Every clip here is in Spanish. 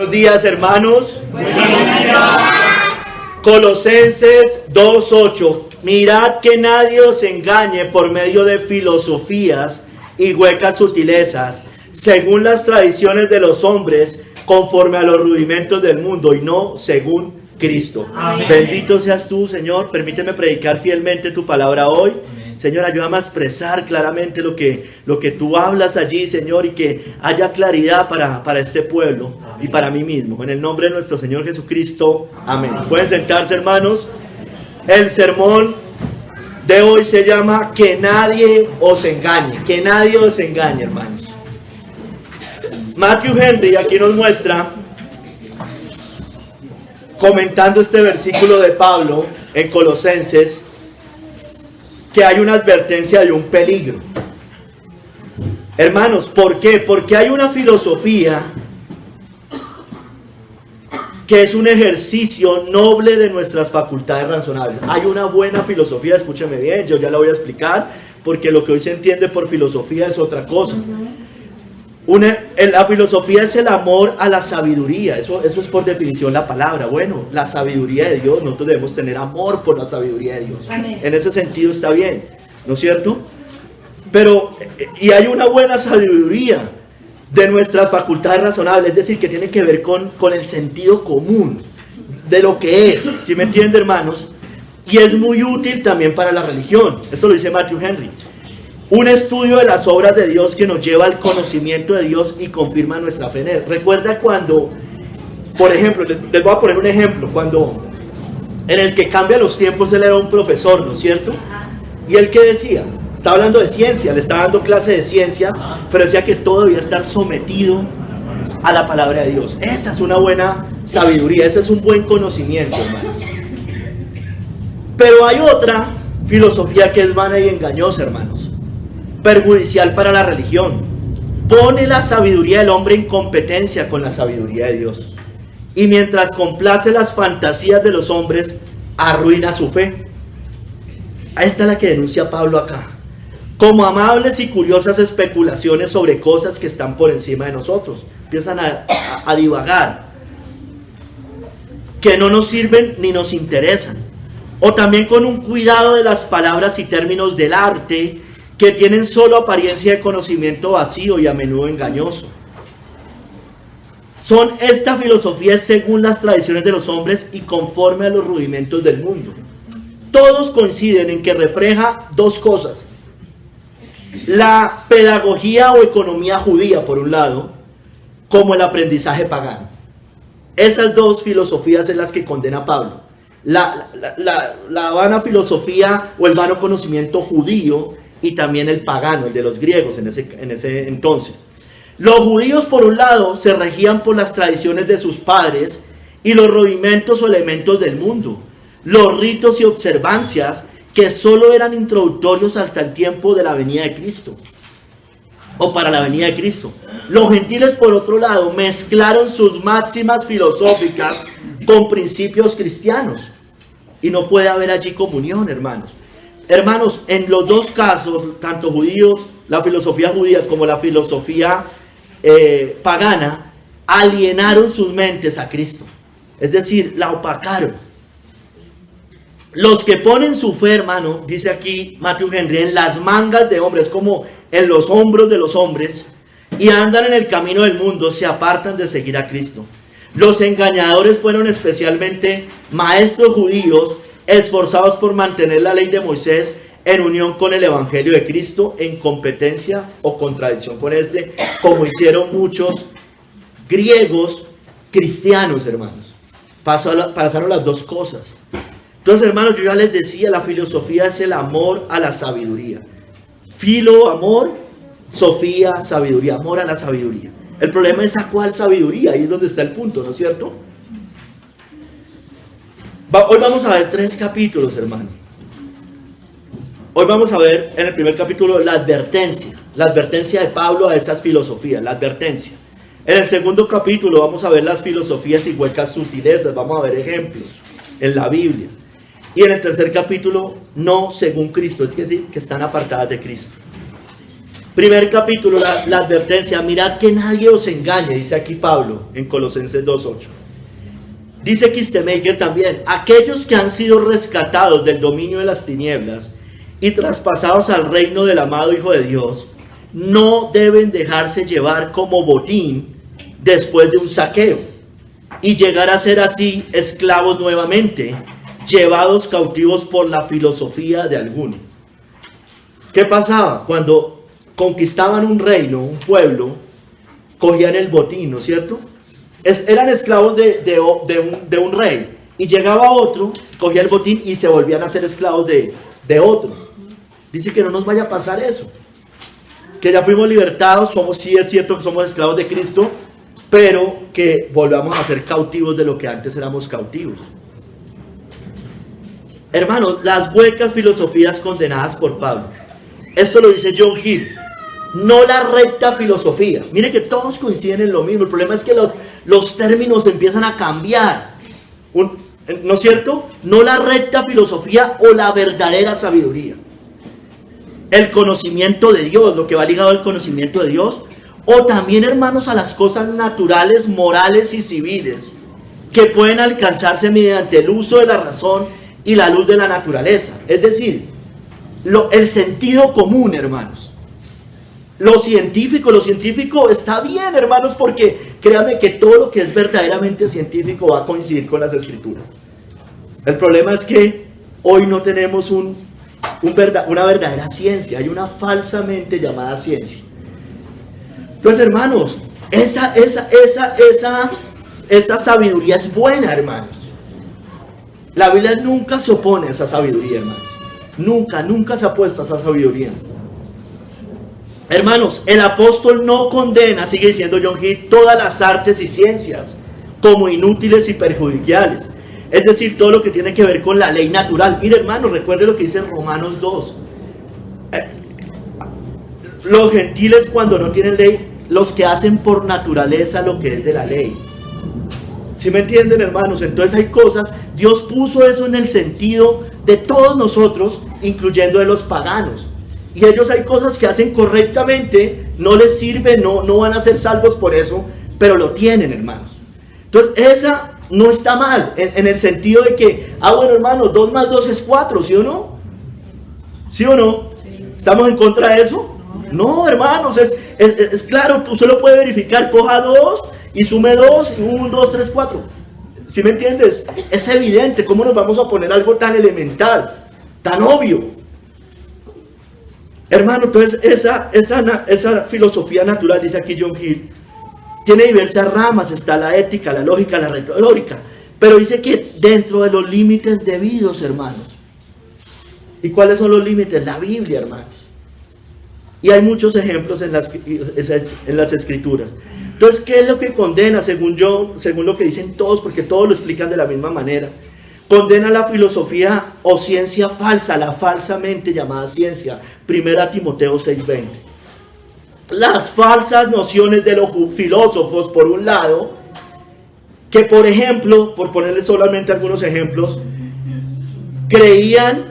Buenos días, hermanos. Colosenses 2:8. Mirad que nadie os engañe por medio de filosofías y huecas sutilezas, según las tradiciones de los hombres, conforme a los rudimentos del mundo, y no según Cristo. Amén. Bendito seas tú, Señor. Permíteme predicar fielmente tu palabra hoy. Señor, ayúdame a expresar claramente lo que tú hablas allí, Señor, y que haya claridad para este pueblo y para mí mismo. En el nombre de nuestro Señor Jesucristo. Amén. Pueden sentarse, hermanos. El sermón de hoy se llama Que nadie os engañe. Que nadie os engañe, hermanos. Matthew Henry aquí nos muestra, comentando este versículo de Pablo en Colosenses, que hay una advertencia de un peligro. Hermanos, ¿por qué? Porque hay una filosofía que es un ejercicio noble de nuestras facultades razonables. Hay una buena filosofía, escúcheme bien, yo ya la voy a explicar, porque lo que hoy se entiende por filosofía es otra cosa. La filosofía es el amor a la sabiduría, eso es por definición la palabra. Bueno, la sabiduría de Dios, nosotros debemos tener amor por la sabiduría de Dios. Amén. En ese sentido está bien, ¿no es cierto? Pero, y hay una buena sabiduría de nuestras facultades razonables, es decir, que tiene que ver con el sentido común de lo que es, ¿sí me entiende, hermanos? Y es muy útil también para la religión. Esto lo dice Matthew Henry. Un estudio de las obras de Dios que nos lleva al conocimiento de Dios y confirma nuestra fe en Él. Recuerda cuando, por ejemplo, les voy a poner un ejemplo, cuando en el que cambia los tiempos, él era un profesor, ¿no es cierto? Y él, ¿qué decía? Estaba hablando de ciencia, le estaba dando clase de ciencias, pero decía que todo debía estar sometido a la palabra de Dios. Esa es una buena sabiduría, ese es un buen conocimiento, hermanos. Pero hay otra filosofía que es vana y engañosa, hermanos, perjudicial para la religión. Pone la sabiduría del hombre en competencia con la sabiduría de Dios, y mientras complace las fantasías de los hombres, arruina su fe. Esta es la que denuncia Pablo acá, como amables y curiosas especulaciones sobre cosas que están por encima de nosotros. Empiezan a divagar, que no nos sirven ni nos interesan, o también con un cuidado de las palabras y términos del arte, que tienen solo apariencia de conocimiento vacío y a menudo engañoso. Esta filosofía es según las tradiciones de los hombres y conforme a los rudimentos del mundo. Todos coinciden en que refleja dos cosas: la pedagogía o economía judía, por un lado, como el aprendizaje pagano. Esas dos filosofías en las que condena Pablo. La vana filosofía o el vano conocimiento judío, y también el pagano, el de los griegos en ese entonces. Los judíos, por un lado, se regían por las tradiciones de sus padres y los rudimentos o elementos del mundo, los ritos y observancias que solo eran introductorios hasta el tiempo de la venida de Cristo, o para la venida de Cristo. Los gentiles, por otro lado, mezclaron sus máximas filosóficas con principios cristianos, y no puede haber allí comunión, hermanos. Hermanos, en los dos casos, tanto judíos, la filosofía judía como la filosofía pagana, alienaron sus mentes a Cristo. Es decir, la opacaron. Los que ponen su fe, hermano, dice aquí Matthew Henry, en las mangas de hombres, como en los hombros de los hombres, y andan en el camino del mundo, se apartan de seguir a Cristo. Los engañadores fueron especialmente maestros judíos, esforzados por mantener la ley de Moisés en unión con el evangelio de Cristo, en competencia o contradicción con este, como hicieron muchos griegos cristianos, hermanos. Pasaron las dos cosas. Entonces, hermanos, yo ya les decía, la filosofía es el amor a la sabiduría. Filo, amor; sofía, sabiduría, amor a la sabiduría. El problema es a cuál sabiduría, ahí es donde está el punto, ¿no es cierto? Hoy vamos a ver 3 capítulos, hermano. Hoy vamos a ver en el primer capítulo la advertencia de Pablo a esas filosofías, la advertencia. En el segundo capítulo vamos a ver las filosofías y huecas sutilezas, vamos a ver ejemplos en la Biblia. Y en el tercer capítulo, no según Cristo, es decir, que están apartadas de Cristo. Primer capítulo, la advertencia, mirad que nadie os engañe, dice aquí Pablo en Colosenses 2:8. Dice Kistemaker también, aquellos que han sido rescatados del dominio de las tinieblas y traspasados al reino del amado Hijo de Dios, no deben dejarse llevar como botín después de un saqueo y llegar a ser así esclavos nuevamente, llevados cautivos por la filosofía de alguno. ¿Qué pasaba? Cuando conquistaban un reino, un pueblo, cogían el botín, ¿no es cierto? Eran esclavos de un rey, y llegaba otro, cogía el botín y se volvían a ser esclavos de otro. Dice que no nos vaya a pasar eso, que ya fuimos libertados, sí es cierto que somos esclavos de Cristo, pero que volvamos a ser cautivos de lo que antes éramos cautivos. Hermanos, las huecas filosofías condenadas por Pablo. Esto lo dice John Hill. No la recta filosofía. Mire que todos coinciden en lo mismo. El problema es que los términos empiezan a cambiar. ¿No es cierto? No la recta filosofía o la verdadera sabiduría. El conocimiento de Dios, lo que va ligado al conocimiento de Dios. O también, hermanos, a las cosas naturales, morales y civiles que pueden alcanzarse mediante el uso de la razón y la luz de la naturaleza. Es decir, el sentido común, hermanos. Lo científico está bien, hermanos, porque créanme que todo lo que es verdaderamente científico va a coincidir con las escrituras. El problema es que hoy no tenemos una verdadera ciencia, hay una falsamente llamada ciencia. Entonces, hermanos, esa sabiduría es buena, hermanos. La Biblia nunca se opone a esa sabiduría, hermanos. Nunca se ha opuesto a esa sabiduría. Hermanos, el apóstol no condena, sigue diciendo John Hill, todas las artes y ciencias como inútiles y perjudiciales. Es decir, todo lo que tiene que ver con la ley natural. Mire, hermanos, recuerde lo que dice Romanos 2. Los gentiles, cuando no tienen ley, los que hacen por naturaleza lo que es de la ley. ¿Sí me entienden, hermanos? Entonces hay cosas, Dios puso eso en el sentido de todos nosotros, incluyendo de los paganos. Y ellos hay cosas que hacen correctamente, no les sirve, no van a ser salvos por eso, pero lo tienen, hermanos. Entonces esa no está mal, en el sentido de que, bueno, hermanos, 2 más 2 es 4, ¿sí o no? ¿Sí o no? ¿Estamos en contra de eso? No, hermanos, es claro, usted lo puede verificar, coja 2 y sume 2, 1, 2, 3, 4. ¿Sí me entiendes? Es evidente, ¿cómo nos vamos a poner algo tan elemental, tan obvio? Hermano, entonces esa filosofía natural, dice aquí John Hill, tiene diversas ramas, está la ética, la lógica, la retórica, pero dice que dentro de los límites debidos, hermanos. ¿Y cuáles son los límites? La Biblia, hermanos. Y hay muchos ejemplos en las escrituras. Entonces, ¿qué es lo que condena? Según lo que dicen todos, porque todos lo explican de la misma manera. Condena la filosofía o ciencia falsa, la falsamente llamada ciencia. 1 Timoteo 6:20. Las falsas nociones de los filósofos, por un lado, que por ejemplo, por ponerles solamente algunos ejemplos, creían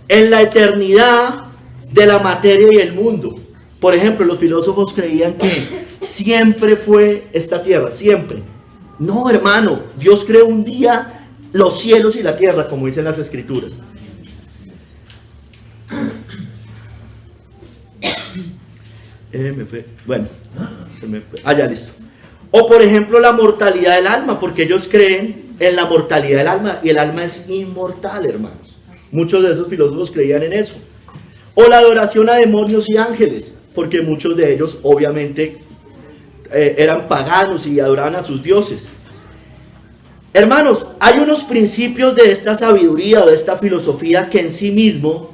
en la eternidad de la materia y el mundo. Por ejemplo, los filósofos creían que siempre fue esta tierra, siempre. No, hermano, Dios creó un día los cielos y la tierra, como dicen las escrituras. Bueno, ya listo. O por ejemplo la mortalidad del alma, porque ellos creen en la mortalidad del alma y el alma es inmortal, hermanos. Muchos de esos filósofos creían en eso. O la adoración a demonios y ángeles, porque muchos de ellos obviamente eran paganos y adoraban a sus dioses. Hermanos, hay unos principios de esta sabiduría o de esta filosofía que en sí mismo,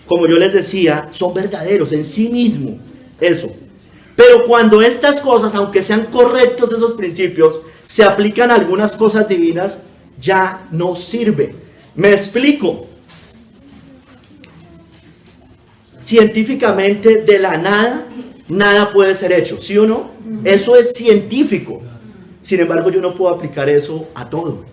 como yo les decía, son verdaderos en sí mismo, eso. Pero cuando estas cosas, aunque sean correctos esos principios, se aplican a algunas cosas divinas, ya no sirve. Me explico. Científicamente, de la nada, nada puede ser hecho, ¿sí o no? Eso es científico. Sin embargo, yo no puedo aplicar eso a todo,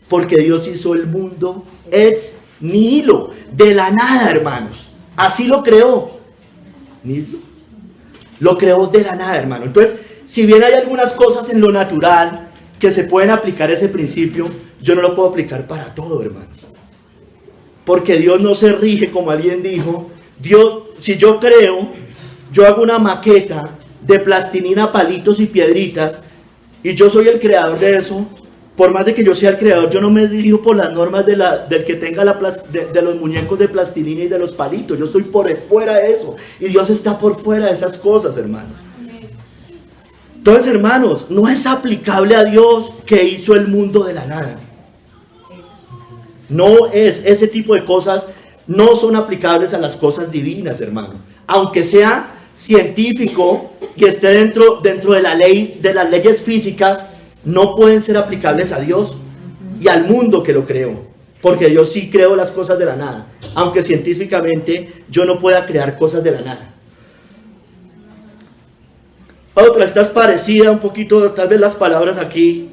porque Dios hizo el mundo ex nihilo, de la nada, hermanos. Así lo creó. Mismo. Lo creó de la nada, hermano. Entonces, si bien hay algunas cosas en lo natural que se pueden aplicar ese principio, yo no lo puedo aplicar para todo, hermanos. Porque Dios no se rige, como alguien dijo. Dios, si yo creo, yo hago una maqueta de plastilina, palitos y piedritas, y yo soy el creador de eso. Por más de que yo sea el creador, yo no me rijo por las normas del que tenga de los muñecos de plastilina y de los palitos. Yo estoy por fuera de eso. Y Dios está por fuera de esas cosas, hermanos. Entonces, hermanos, no es aplicable a Dios que hizo el mundo de la nada. No es, ese tipo de cosas no son aplicables a las cosas divinas, hermano. Aunque sea científico y esté dentro de la ley, de las leyes físicas, no pueden ser aplicables a Dios y al mundo que lo creó, porque Dios sí creó las cosas de la nada, aunque científicamente yo no pueda crear cosas de la nada. Otra, esta es parecida un poquito, tal vez las palabras aquí,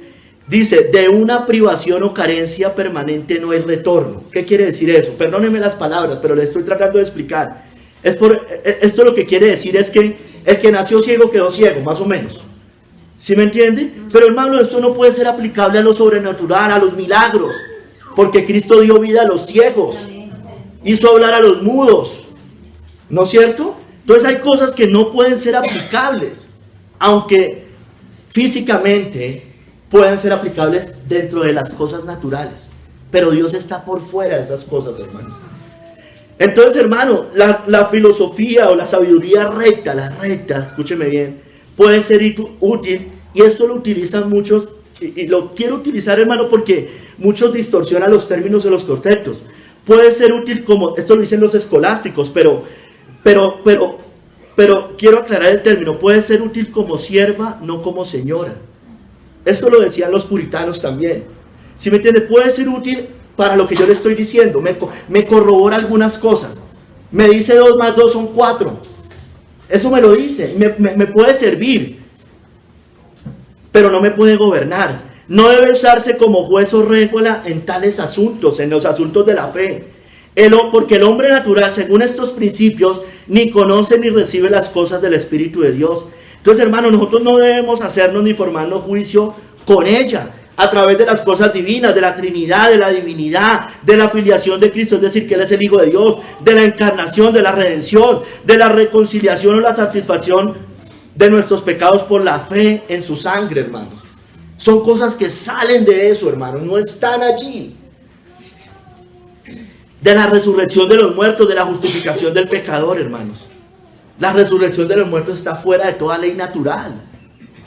dice, de una privación o carencia permanente no hay retorno. ¿Qué quiere decir eso? Perdónenme las palabras, pero les estoy tratando de explicar. Esto lo que quiere decir es que el que nació ciego quedó ciego, más o menos. ¿Sí me entiende? Pero hermano, esto no puede ser aplicable a lo sobrenatural, a los milagros, porque Cristo dio vida a los ciegos, hizo hablar a los mudos, ¿no es cierto? Entonces hay cosas que no pueden ser aplicables, aunque físicamente pueden ser aplicables dentro de las cosas naturales, pero Dios está por fuera de esas cosas, hermano. Entonces, hermano, la filosofía o la sabiduría recta, la recta, escúcheme bien, puede ser útil, y esto lo utilizan muchos, y lo quiero utilizar, hermano, porque muchos distorsionan los términos de los conceptos. Puede ser útil como, esto lo dicen los escolásticos, pero quiero aclarar el término, puede ser útil como sierva, no como señora. Esto lo decían los puritanos también. ¿Sí me entiende? Puede ser útil para lo que yo le estoy diciendo, me corrobora algunas cosas. Me dice 2 más 2 son 4. Eso me lo dice, me puede servir, pero no me puede gobernar. No debe usarse como juez o regla en tales asuntos, en los asuntos de la fe. Porque el hombre natural, según estos principios, ni conoce ni recibe las cosas del Espíritu de Dios. Entonces, hermano, nosotros no debemos hacernos ni formarnos juicio con ella, a través de las cosas divinas, de la Trinidad, de la divinidad, de la filiación de Cristo, es decir, que Él es el Hijo de Dios, de la encarnación, de la redención, de la reconciliación o la satisfacción de nuestros pecados por la fe en su sangre, hermanos. Son cosas que salen de eso, hermanos, no están allí. De la resurrección de los muertos, de la justificación del pecador, hermanos. La resurrección de los muertos está fuera de toda ley natural.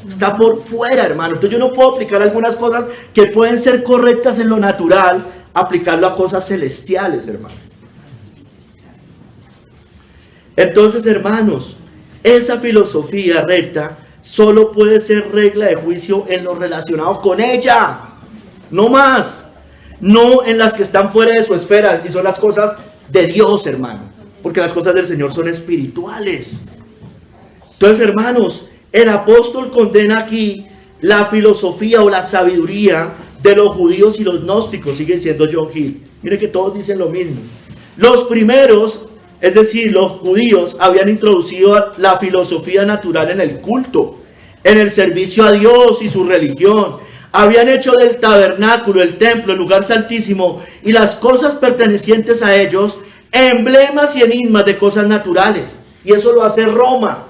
Está por fuera, hermano. Entonces yo no puedo aplicar algunas cosas que pueden ser correctas en lo natural, aplicarlo a cosas celestiales, hermano. Entonces, hermanos, esa filosofía recta solo puede ser regla de juicio en lo relacionado con ella. No más. No en las que están fuera de su esfera, y son las cosas de Dios, hermano. Porque las cosas del Señor son espirituales. Entonces, hermanos, el apóstol condena aquí la filosofía o la sabiduría de los judíos y los gnósticos, sigue diciendo John Hill. Miren que todos dicen lo mismo. Los primeros, es decir, los judíos, habían introducido la filosofía natural en el culto, en el servicio a Dios y su religión. Habían hecho del tabernáculo, el templo, el lugar santísimo y las cosas pertenecientes a ellos emblemas y enigmas de cosas naturales. Y eso lo hace Roma.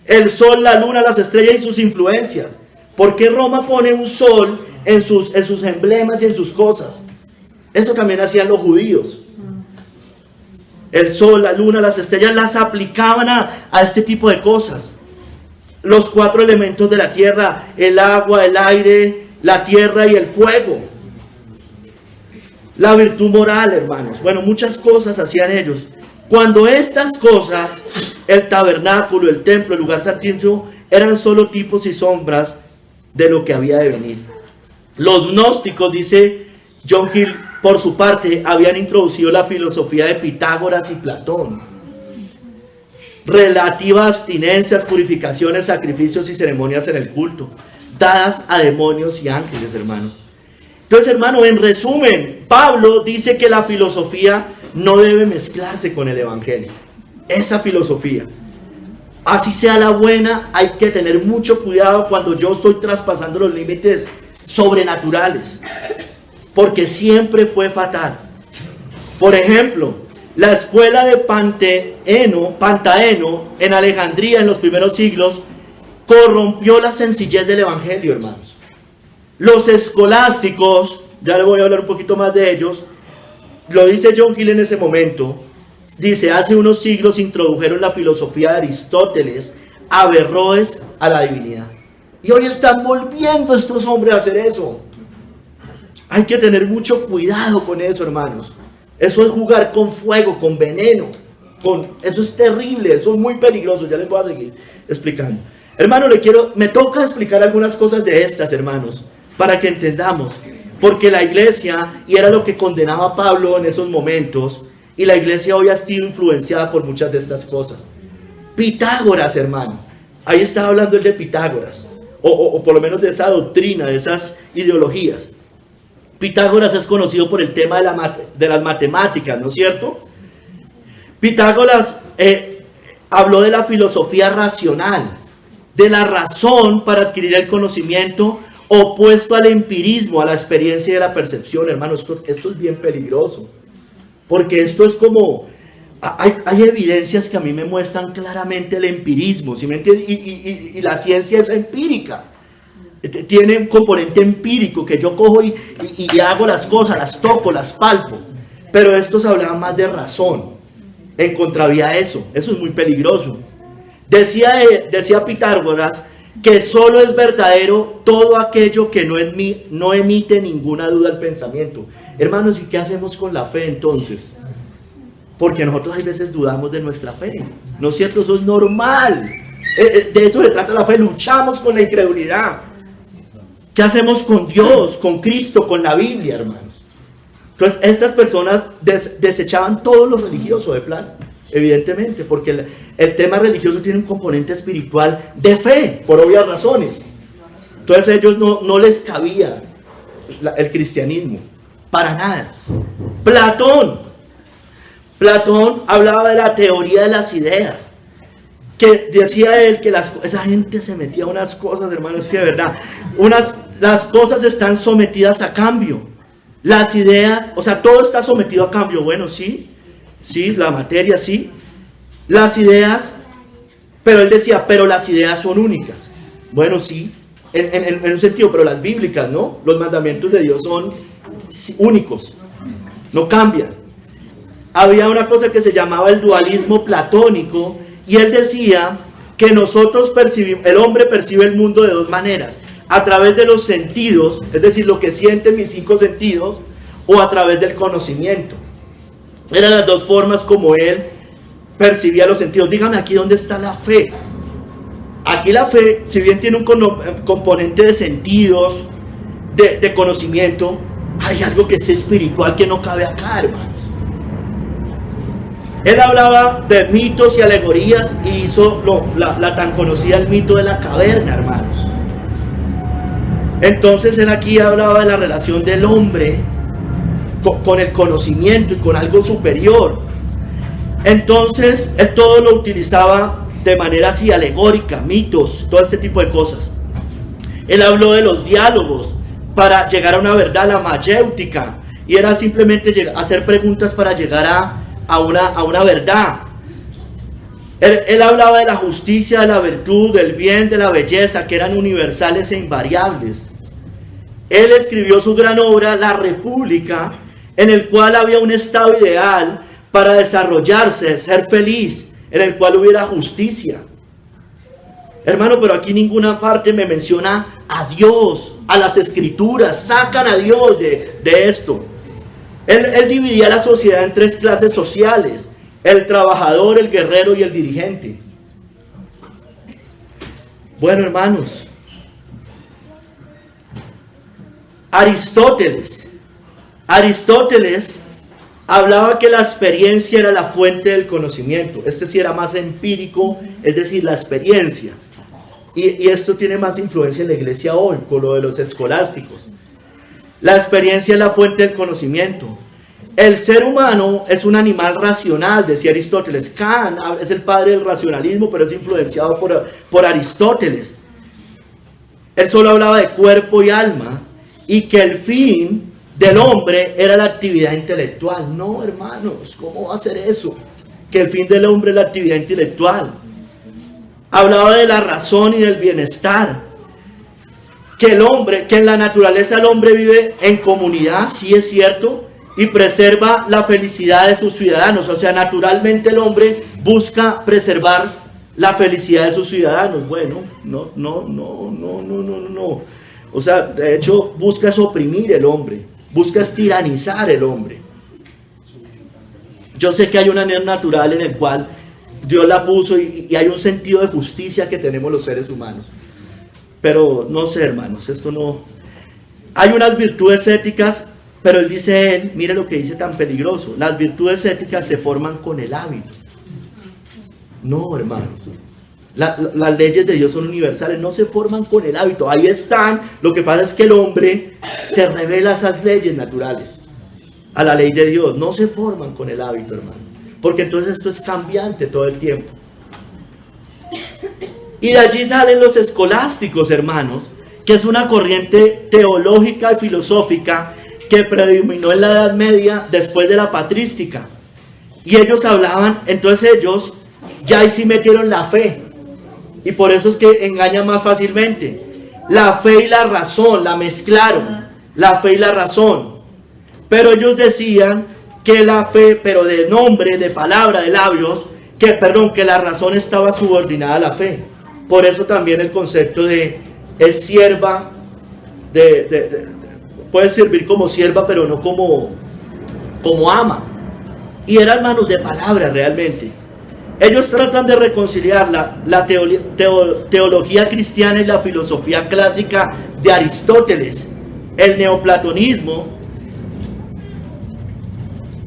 El sol, la luna, las estrellas y sus influencias. ¿Por qué Roma pone un sol en sus emblemas y en sus cosas? Esto también hacían los judíos. El sol, la luna, las estrellas las aplicaban a este tipo de cosas. Los 4 elementos de la tierra, el agua, el aire, la tierra y el fuego. La virtud moral, hermanos. Bueno, muchas cosas hacían ellos. Cuando estas cosas, el tabernáculo, el templo, el lugar santísimo, eran solo tipos y sombras de lo que había de venir. Los gnósticos, dice John Hill, por su parte, habían introducido la filosofía de Pitágoras y Platón, relativa a abstinencias, purificaciones, sacrificios y ceremonias en el culto, dadas a demonios y ángeles, hermanos. Entonces, hermano, en resumen, Pablo dice que la filosofía no debe mezclarse con el evangelio. Esa filosofía. así sea la buena, hay que tener mucho cuidado cuando yo estoy traspasando los límites sobrenaturales, porque siempre fue fatal. Por ejemplo, la escuela de Pantaeno en Alejandría en los primeros siglos corrompió la sencillez del evangelio, hermanos. Los escolásticos, ya le voy a hablar un poquito más de ellos, lo dice John Gill en ese momento, dice: hace unos siglos introdujeron la filosofía de Aristóteles, Averroes, a la divinidad. Y hoy están volviendo estos hombres a hacer eso. Hay que tener mucho cuidado con eso, hermanos. Eso es jugar con fuego, con veneno. Eso es terrible, eso es muy peligroso. Ya les voy a seguir explicando. Hermano, me toca explicar algunas cosas de estas, hermanos, para que entendamos. Porque la iglesia, y era lo que condenaba Pablo en esos momentos, y la iglesia hoy ha sido influenciada por muchas de estas cosas. Pitágoras, hermano. Ahí estaba hablando él de Pitágoras. O por lo menos de esa doctrina, de esas ideologías. Pitágoras es conocido por el tema de las matemáticas, ¿no es cierto? Pitágoras habló de la filosofía racional, de la razón para adquirir el conocimiento, opuesto al empirismo, a la experiencia y a la percepción. Hermano, esto es bien peligroso, porque esto es como, hay evidencias que a mí me muestran claramente el empirismo, ¿sí me entiendes? Y la ciencia es empírica, tiene un componente empírico que yo cojo y hago las cosas, las toco, las palpo, pero estos hablaban más de razón, en contravía a eso es muy peligroso. Decía Pitágoras que solo es verdadero todo aquello que no emite ninguna duda al pensamiento. Hermanos, ¿y qué hacemos con la fe entonces? Porque nosotros hay veces dudamos de nuestra fe, ¿no es cierto? Eso es normal. De eso se trata la fe, luchamos con la incredulidad. ¿Qué hacemos con Dios, con Cristo, con la Biblia, hermanos? Entonces, estas personas desechaban todo lo religioso de plano, evidentemente, porque el tema religioso tiene un componente espiritual de fe, por obvias razones. Entonces, a ellos no les cabía el cristianismo, para nada. Platón hablaba de la teoría de las ideas, que decía él que esa gente se metía a unas cosas, hermanos, que de verdad, las cosas están sometidas a cambio. Las ideas, o sea, todo está sometido a cambio. Bueno, sí, la materia sí. Las ideas, pero él decía, pero las ideas son únicas. Bueno, sí, en un sentido, pero las bíblicas, ¿no? Los mandamientos de Dios son únicos, no cambian. Había una cosa que se llamaba el dualismo platónico, y él decía que nosotros el hombre percibe el mundo de dos maneras: a través de los sentidos, es decir, lo que sienten mis 5 sentidos, o a través del conocimiento. Eran las dos formas como él percibía los sentidos. Dígame aquí dónde está la fe. Aquí la fe, si bien tiene un componente de sentidos, de conocimiento, hay algo que es espiritual que no cabe acá, hermanos. Él hablaba de mitos y alegorías y hizo la tan conocida el mito de la caverna, hermanos. Entonces él aquí hablaba de la relación del hombre con el conocimiento y con algo superior. Entonces él todo lo utilizaba de manera así alegórica, mitos, todo este tipo de cosas. Él habló de los diálogos para llegar a una verdad, la mayéutica, y era simplemente hacer preguntas para llegar a una verdad. Él hablaba de la justicia, de la virtud, del bien, de la belleza, que eran universales e invariables. Él escribió su gran obra, La República, en el cual había un estado ideal para desarrollarse, ser feliz, en el cual hubiera justicia. Hermano, pero aquí ninguna parte me menciona a Dios, a las escrituras, sacan a Dios de esto. Él dividía la sociedad en 3 clases sociales: el trabajador, el guerrero y el dirigente. Bueno, hermanos, Aristóteles hablaba que la experiencia era la fuente del conocimiento. Este sí era más empírico, es decir, la experiencia. Y esto tiene más influencia en la iglesia hoy, con lo de los escolásticos. La experiencia es la fuente del conocimiento. El ser humano es un animal racional, decía Aristóteles. Kant es el padre del racionalismo, pero es influenciado por Aristóteles. Él solo hablaba de cuerpo y alma, y que el fin del hombre era la actividad intelectual. No, hermanos, ¿cómo va a ser eso? Que el fin del hombre es la actividad intelectual. Hablaba de la razón y del bienestar. Que en la naturaleza el hombre vive en comunidad, sí es cierto, y preserva la felicidad de sus ciudadanos. O sea, naturalmente el hombre busca preservar la felicidad de sus ciudadanos. Bueno, no. O sea, de hecho, busca oprimir el hombre, busca tiranizar el hombre. Yo sé que hay una ley natural en el cual Dios la puso y hay un sentido de justicia que tenemos los seres humanos. Pero no sé, hermanos, esto no... Hay unas virtudes éticas, pero él dice, mire lo que dice tan peligroso, las virtudes éticas se forman con el hábito. No, hermanos, las leyes de Dios son universales, no se forman con el hábito, ahí están. Lo que pasa es que el hombre se revela a esas leyes naturales, a la ley de Dios. No se forman con el hábito, hermano, porque entonces esto es cambiante todo el tiempo. Y de allí salen los escolásticos, hermanos, que es una corriente teológica y filosófica que predominó en la Edad Media después de la patrística. Y ellos hablaban, entonces ellos ya ahí sí metieron la fe, y por eso es que engañan más fácilmente. La fe y la razón la mezclaron, la fe y la razón. Pero ellos decían que la fe, pero de nombre, de palabra, de labios, que la razón estaba subordinada a la fe. Por eso también el concepto de es sierva, puede servir como sierva, pero no como ama. Y eran manos de palabra realmente. Ellos tratan de reconciliar la teología cristiana y la filosofía clásica de Aristóteles, el neoplatonismo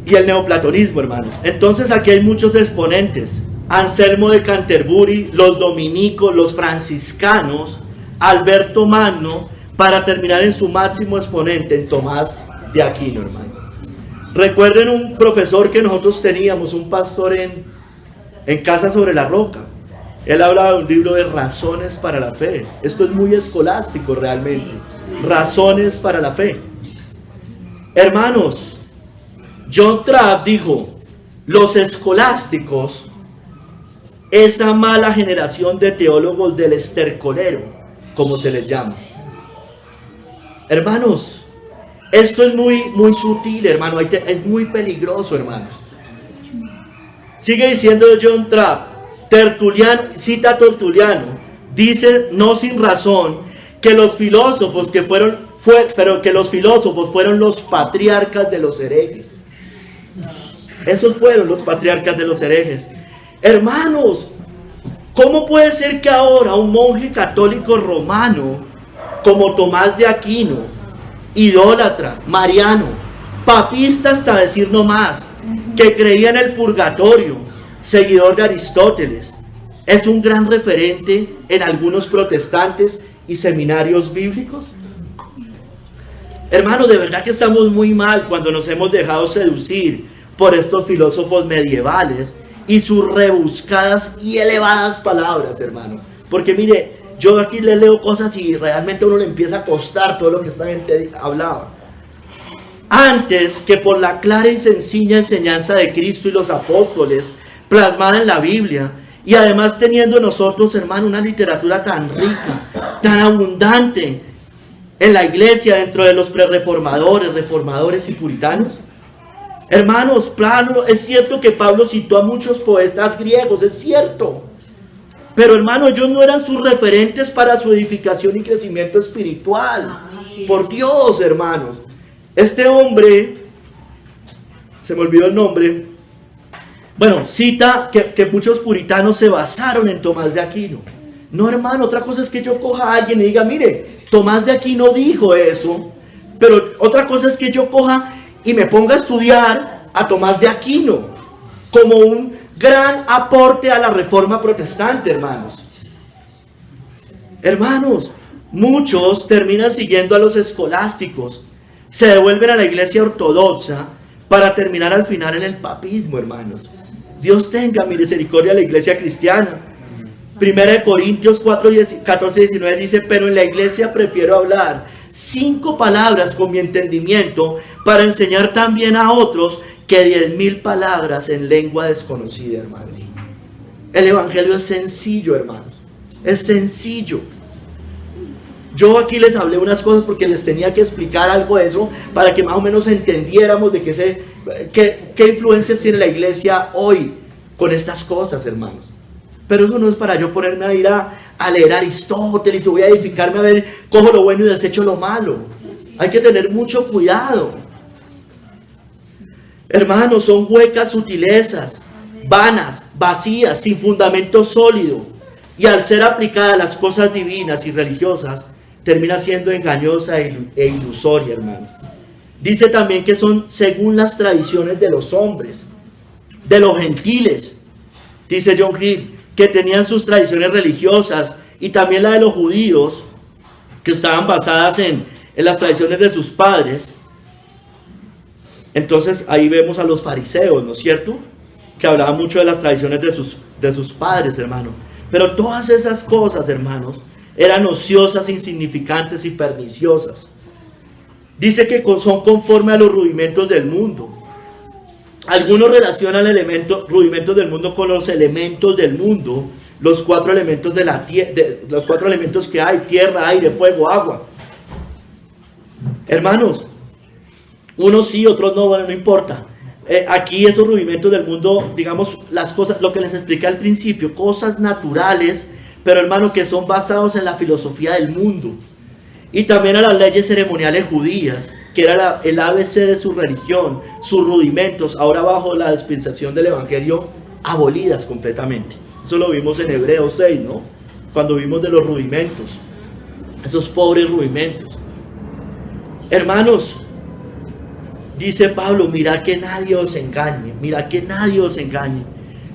y el neoplatonismo, hermanos. Entonces aquí hay muchos exponentes: Anselmo de Canterbury, los dominicos, los franciscanos, Alberto Magno, para terminar en su máximo exponente, en Tomás de Aquino, hermano. Recuerden un profesor que nosotros teníamos, un pastor en Casa sobre la Roca. Él hablaba de un libro de razones para la fe. Esto es muy escolástico realmente. Razones para la fe. Hermanos, John Trapp dijo: los escolásticos, esa mala generación de teólogos del estercolero, como se les llama. Hermanos, esto es muy sutil, hermano, es muy peligroso, hermanos. Sigue diciendo John Trapp, Tertuliano, cita a Tertuliano, dice, no sin razón, que los filósofos fueron los patriarcas de los herejes. Esos fueron los patriarcas de los herejes. Hermanos, ¿cómo puede ser que ahora un monje católico romano como Tomás de Aquino, idólatra, mariano, papista hasta decir no más, que creía en el purgatorio, seguidor de Aristóteles, es un gran referente en algunos protestantes y seminarios bíblicos? Hermano, de verdad que estamos muy mal cuando nos hemos dejado seducir por estos filósofos medievales y sus rebuscadas y elevadas palabras, hermano. Porque mire, yo aquí le leo cosas y realmente a uno le empieza a costar todo lo que esta gente hablaba. Antes que por la clara y sencilla enseñanza de Cristo y los apóstoles, plasmada en la Biblia, y además teniendo nosotros, hermano, una literatura tan rica, tan abundante en la iglesia, dentro de los prerreformadores, reformadores y puritanos. Hermanos, claro, es cierto que Pablo citó a muchos poetas griegos, es cierto. Pero hermano, ellos no eran sus referentes para su edificación y crecimiento espiritual. Por Dios, hermanos. Este hombre, se me olvidó el nombre, bueno, cita que muchos puritanos se basaron en Tomás de Aquino. No, hermano, otra cosa es que yo coja a alguien y diga, mire, Tomás de Aquino dijo eso. Pero otra cosa es que yo coja y me ponga a estudiar a Tomás de Aquino como un gran aporte a la reforma protestante, hermanos. Hermanos, muchos terminan siguiendo a los escolásticos, se devuelven a la iglesia ortodoxa, para terminar al final en el papismo, hermanos. Dios tenga misericordia a la iglesia cristiana. 1 Corintios 14, 19 dice: pero en la iglesia prefiero hablar 5 palabras con mi entendimiento para enseñar también a otros que 10,000 palabras en lengua desconocida, hermanos. El evangelio es sencillo, hermanos. Es sencillo. Yo aquí les hablé unas cosas porque les tenía que explicar algo de eso para que más o menos entendiéramos de qué influencias tiene la iglesia hoy con estas cosas, hermanos. Pero eso no es para yo ponerme a ir a leer a Aristóteles y voy a edificarme a ver, cojo lo bueno y desecho lo malo. Hay que tener mucho cuidado. Hermanos, son huecas sutilezas, vanas, vacías, sin fundamento sólido. Y al ser aplicada a las cosas divinas y religiosas, termina siendo engañosa e ilusoria, hermano. Dice también que son según las tradiciones de los hombres, de los gentiles. Dice John Hill que tenían sus tradiciones religiosas y también la de los judíos, que estaban basadas en las tradiciones de sus padres. Entonces ahí vemos a los fariseos, ¿no es cierto? Que hablaban mucho de las tradiciones de sus padres, hermano. Pero todas esas cosas, hermanos, eran ociosas, insignificantes y perniciosas. Dice que son conforme a los rudimentos del mundo. Algunos relacionan rudimentos del mundo con los elementos del mundo, los 4 elementos de la los 4 elementos que hay: tierra, aire, fuego, agua. Hermanos, unos sí, otros no, bueno, no importa. Aquí esos rudimentos del mundo, digamos, las cosas, lo que les expliqué al principio, cosas naturales, pero hermano, que son basados en la filosofía del mundo. Y también a las leyes ceremoniales judías, que era el ABC de su religión, sus rudimentos, ahora bajo la dispensación del evangelio, abolidas completamente. Eso lo vimos en Hebreos 6, ¿no? Cuando vimos de los rudimentos, esos pobres rudimentos. Hermanos, dice Pablo: mirad que nadie os engañe, mirad que nadie os engañe,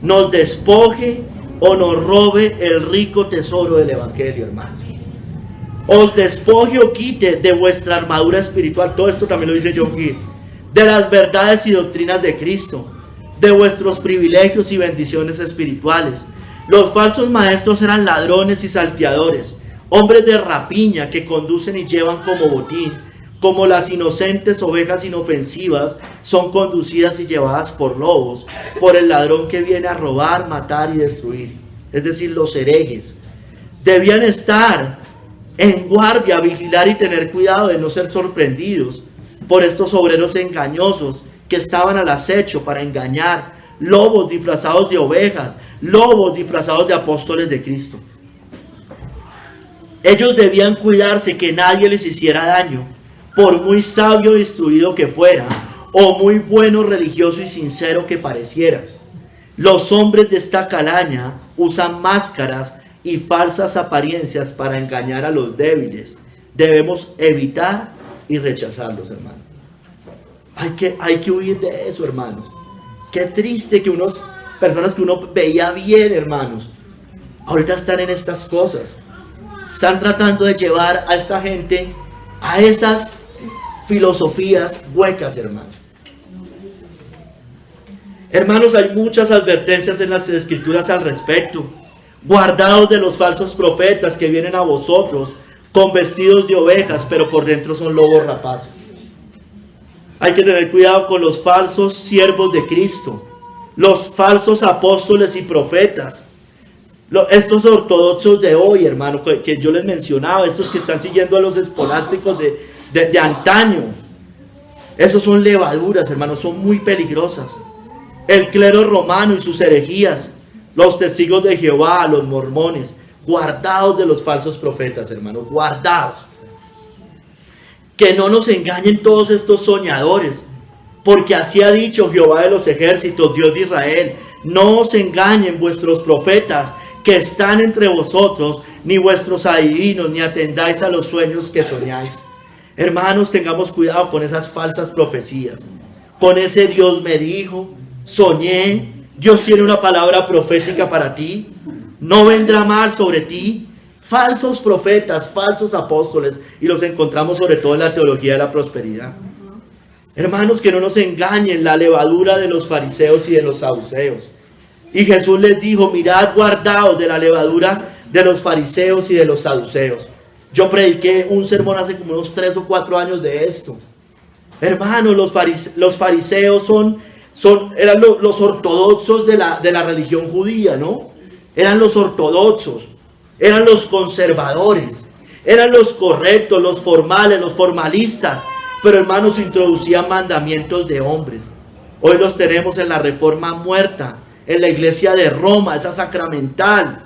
nos despoje o nos robe el rico tesoro del evangelio, hermanos. Os despoje o quite de vuestra armadura espiritual, todo esto también lo dice John Hill, de las verdades y doctrinas de Cristo, de vuestros privilegios y bendiciones espirituales. Los falsos maestros eran ladrones y salteadores, hombres de rapiña que conducen y llevan como botín, como las inocentes ovejas inofensivas son conducidas y llevadas por lobos, por el ladrón que viene a robar, matar y destruir, es decir, los herejes. Debían estar en guardia, vigilar y tener cuidado de no ser sorprendidos por estos obreros engañosos que estaban al acecho para engañar, lobos disfrazados de ovejas, lobos disfrazados de apóstoles de Cristo. Ellos debían cuidarse que nadie les hiciera daño, por muy sabio e instruido que fuera, o muy bueno, religioso y sincero que pareciera. Los hombres de esta calaña usan máscaras y falsas apariencias para engañar a los débiles. Debemos evitar y rechazarlos, hermanos. Hay que huir de eso, hermanos. Qué triste que personas que uno veía bien, hermanos, ahorita están en estas cosas. Están tratando de llevar a esta gente a esas filosofías huecas, hermanos. Hermanos, hay muchas advertencias en las escrituras al respecto. Guardaos de los falsos profetas que vienen a vosotros con vestidos de ovejas, pero por dentro son lobos rapaces. Hay que tener cuidado con los falsos siervos de Cristo, los falsos apóstoles y profetas. Estos ortodoxos de hoy, hermano, que yo les mencionaba, estos que están siguiendo a los escolásticos de antaño, esos son levaduras, hermano, son muy peligrosas. El clero romano y sus herejías, los testigos de Jehová, los mormones, guardados de los falsos profetas, hermano, guardados. Que no nos engañen todos estos soñadores, porque así ha dicho Jehová de los ejércitos, Dios de Israel: no os engañen vuestros profetas que están entre vosotros, ni vuestros adivinos, ni atendáis a los sueños que soñáis. Hermanos, tengamos cuidado con esas falsas profecías, con ese Dios me dijo, soñé, Dios tiene una palabra profética para ti, no vendrá mal sobre ti. Falsos profetas, falsos apóstoles, y los encontramos sobre todo en la teología de la prosperidad. Hermanos, que no nos engañen la levadura de los fariseos y de los saduceos. Y Jesús les dijo, mirad, guardaos de la levadura de los fariseos y de los saduceos. Yo prediqué un sermón hace como unos 3 o 4 años de esto. Hermanos, los fariseos eran los ortodoxos de la religión judía, ¿no? Eran los ortodoxos, eran los conservadores, eran los correctos, los formales, los formalistas. Pero hermanos, introducían mandamientos de hombres. Hoy los tenemos en la Reforma muerta, en la iglesia de Roma, esa sacramental.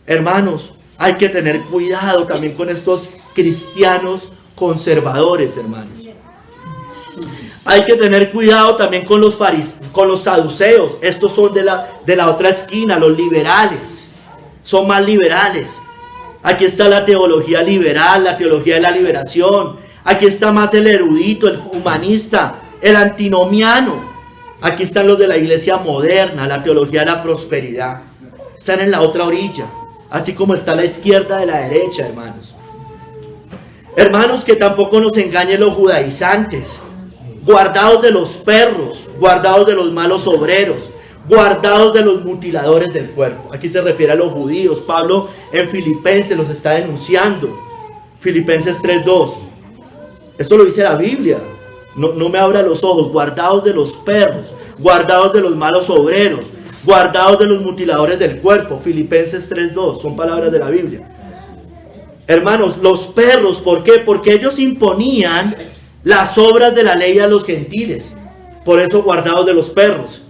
Hermanos, hay que tener cuidado también con estos cristianos conservadores, hermanos. Hay que tener cuidado también con los saduceos. Estos son de la otra esquina, los liberales. Son más liberales. Aquí está la teología liberal, la teología de la liberación. Aquí está más el erudito, el humanista, el antinomiano. Aquí están los de la iglesia moderna, la teología de la prosperidad. Están en la otra orilla, así como está a la izquierda de la derecha, hermanos. Hermanos, que tampoco nos engañen los judaizantes. Guardados de los perros, guardados de los malos obreros, guardados de los mutiladores del cuerpo. Aquí se refiere a los judíos. Pablo en Filipenses los está denunciando. Filipenses 3:2. Esto lo dice la Biblia. No me abra los ojos. Guardados de los perros, guardados de los malos obreros, guardados de los mutiladores del cuerpo. Filipenses 3:2. Son palabras de la Biblia. Hermanos, los perros, ¿por qué? Porque ellos imponían las obras de la ley a los gentiles. Por eso guardados de los perros.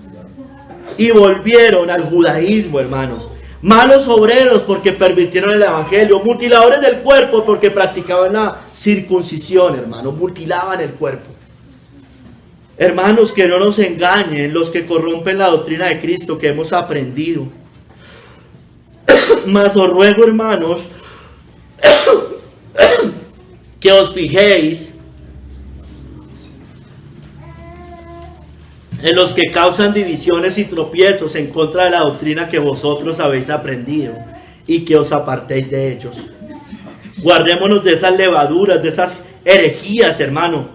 Y volvieron al judaísmo, hermanos. Malos obreros porque permitieron el evangelio. Mutiladores del cuerpo porque practicaban la circuncisión, hermanos. Mutilaban el cuerpo. Hermanos, que no nos engañen los que corrompen la doctrina de Cristo que hemos aprendido. Mas os ruego, hermanos, que os fijéis en los que causan divisiones y tropiezos en contra de la doctrina que vosotros habéis aprendido, y que os apartéis de ellos. Guardémonos de esas levaduras, de esas herejías, hermano,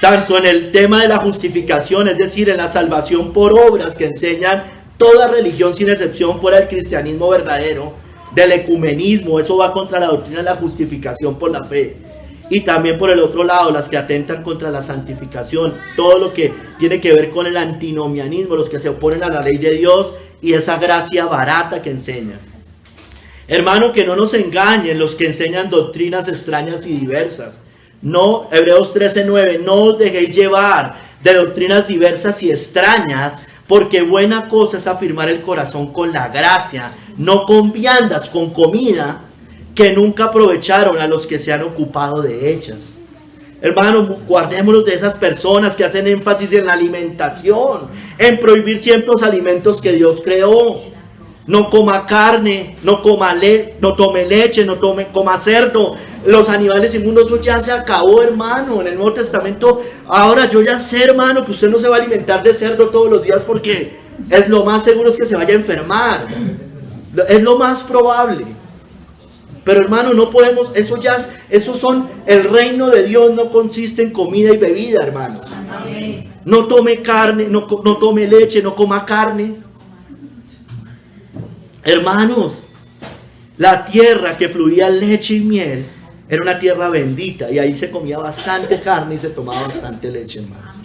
tanto en el tema de la justificación, es decir, en la salvación por obras que enseñan toda religión sin excepción fuera del cristianismo verdadero, del ecumenismo. Eso va contra la doctrina de la justificación por la fe. Y también por el otro lado, las que atentan contra la santificación, todo lo que tiene que ver con el antinomianismo, los que se oponen a la ley de Dios y esa gracia barata que enseñan. Hermano, que no nos engañen los que enseñan doctrinas extrañas y diversas. No, Hebreos 13:9, no os dejéis llevar de doctrinas diversas y extrañas, porque buena cosa es afirmar el corazón con la gracia, no con viandas, con comida, que nunca aprovecharon a los que se han ocupado de ellas. Hermanos, guardémonos de esas personas que hacen énfasis en la alimentación, en prohibir ciertos alimentos que Dios creó. No coma carne, no tome leche, coma cerdo. Los animales inmundos, eso ya se acabó, hermano, en el Nuevo Testamento. Ahora yo ya sé, hermano, que usted no se va a alimentar de cerdo todos los días porque es lo más seguro es que se vaya a enfermar. Es lo más probable. Pero hermano, no podemos, esos son, el reino de Dios no consiste en comida y bebida, hermanos. No tome carne, no tome leche, no coma carne. Hermanos, la tierra que fluía leche y miel era una tierra bendita y ahí se comía bastante carne y se tomaba bastante leche, hermanos.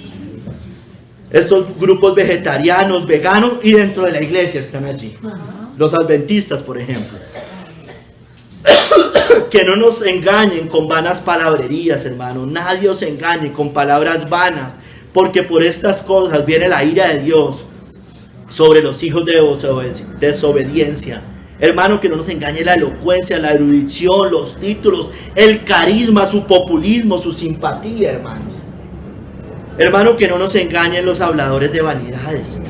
Estos grupos vegetarianos, veganos y dentro de la iglesia están allí. Los adventistas, por ejemplo. Que no nos engañen con vanas palabrerías, hermano. Nadie os engañe con palabras vanas, porque por estas cosas viene la ira de Dios sobre los hijos de desobediencia. Hermano, que no nos engañe la elocuencia, la erudición, los títulos, el carisma, su populismo, su simpatía, hermanos. Hermano, que no nos engañen los habladores de vanidades,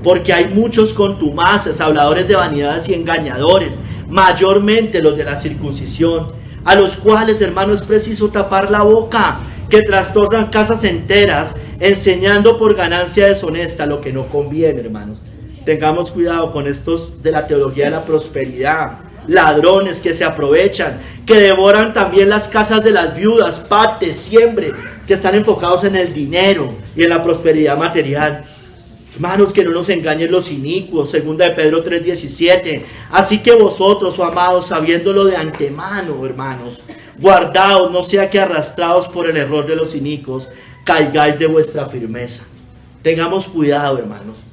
porque hay muchos contumaces, habladores de vanidades y engañadores, mayormente los de la circuncisión, a los cuales, hermano, es preciso tapar la boca, que trastornan casas enteras, enseñando por ganancia deshonesta lo que no conviene, hermanos. Tengamos cuidado con estos de la teología de la prosperidad, ladrones que se aprovechan, que devoran también las casas de las viudas, pate, siembre, que están enfocados en el dinero y en la prosperidad material. Hermanos, que no nos engañen los inicuos, 2 de Pedro 3:17. Así que vosotros, oh amados, sabiéndolo de antemano, hermanos, guardaos, no sea que arrastrados por el error de los inicuos, caigáis de vuestra firmeza. Tengamos cuidado, hermanos,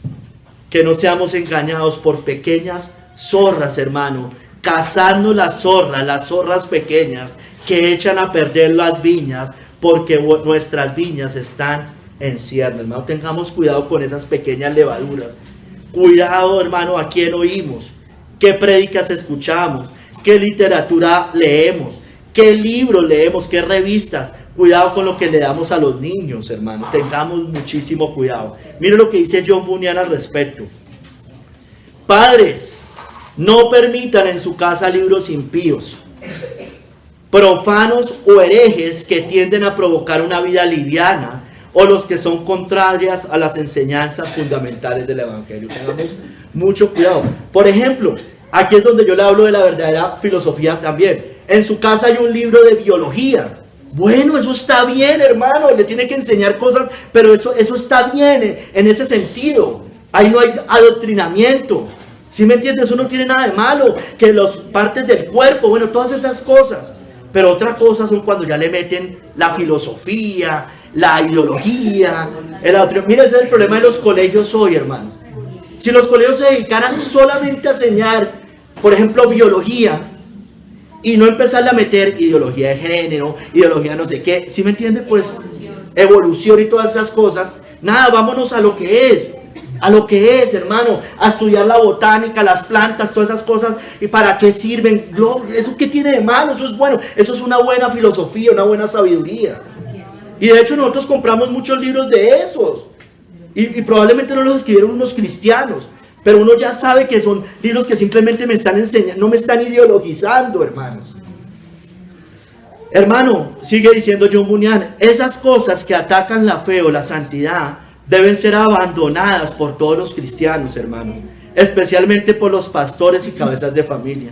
que no seamos engañados por pequeñas zorras, hermano, cazando las zorras pequeñas que echan a perder las viñas, porque nuestras viñas están en cierne, hermano. Tengamos cuidado con esas pequeñas levaduras. Cuidado, hermano, a quién oímos, qué prédicas escuchamos, qué literatura leemos, qué libros leemos, qué revistas. Cuidado con lo que le damos a los niños, hermano. Tengamos muchísimo cuidado. Mire lo que dice John Bunyan al respecto. Padres, no permitan en su casa libros impíos, profanos o herejes que tienden a provocar una vida liviana, o los que son contrarias a las enseñanzas fundamentales del Evangelio. Tengamos mucho cuidado. Por ejemplo, aquí es donde yo le hablo de la verdadera filosofía también. En su casa hay un libro de biología. Bueno, eso está bien, hermano, le tiene que enseñar cosas, pero eso está bien en ese sentido. Ahí no hay adoctrinamiento. ¿Sí me entiendes? Eso no tiene nada de malo. Que las partes del cuerpo, bueno, todas esas cosas. Pero otra cosa son cuando ya le meten la filosofía, la ideología, el adoctrinamiento. Mira, ese es el problema de los colegios hoy, hermanos. Si los colegios se dedicaran solamente a enseñar, por ejemplo, biología, y no empezarle a meter ideología de género, ideología no sé qué, ¿sí me entiende? Pues evolución y todas esas cosas. Nada, vámonos a lo que es, hermano, a estudiar la botánica, las plantas, todas esas cosas. ¿Y para qué sirven? ¿Eso qué tiene de malo? Eso es bueno, eso es una buena filosofía, una buena sabiduría. Y de hecho nosotros compramos muchos libros de esos, y probablemente no los escribieron unos cristianos, pero uno ya sabe que son libros que simplemente me están enseñando, no me están ideologizando, hermanos. Hermano, sigue diciendo John Bunyan, esas cosas que atacan la fe o la santidad deben ser abandonadas por todos los cristianos, hermano, especialmente por los pastores y cabezas de familia,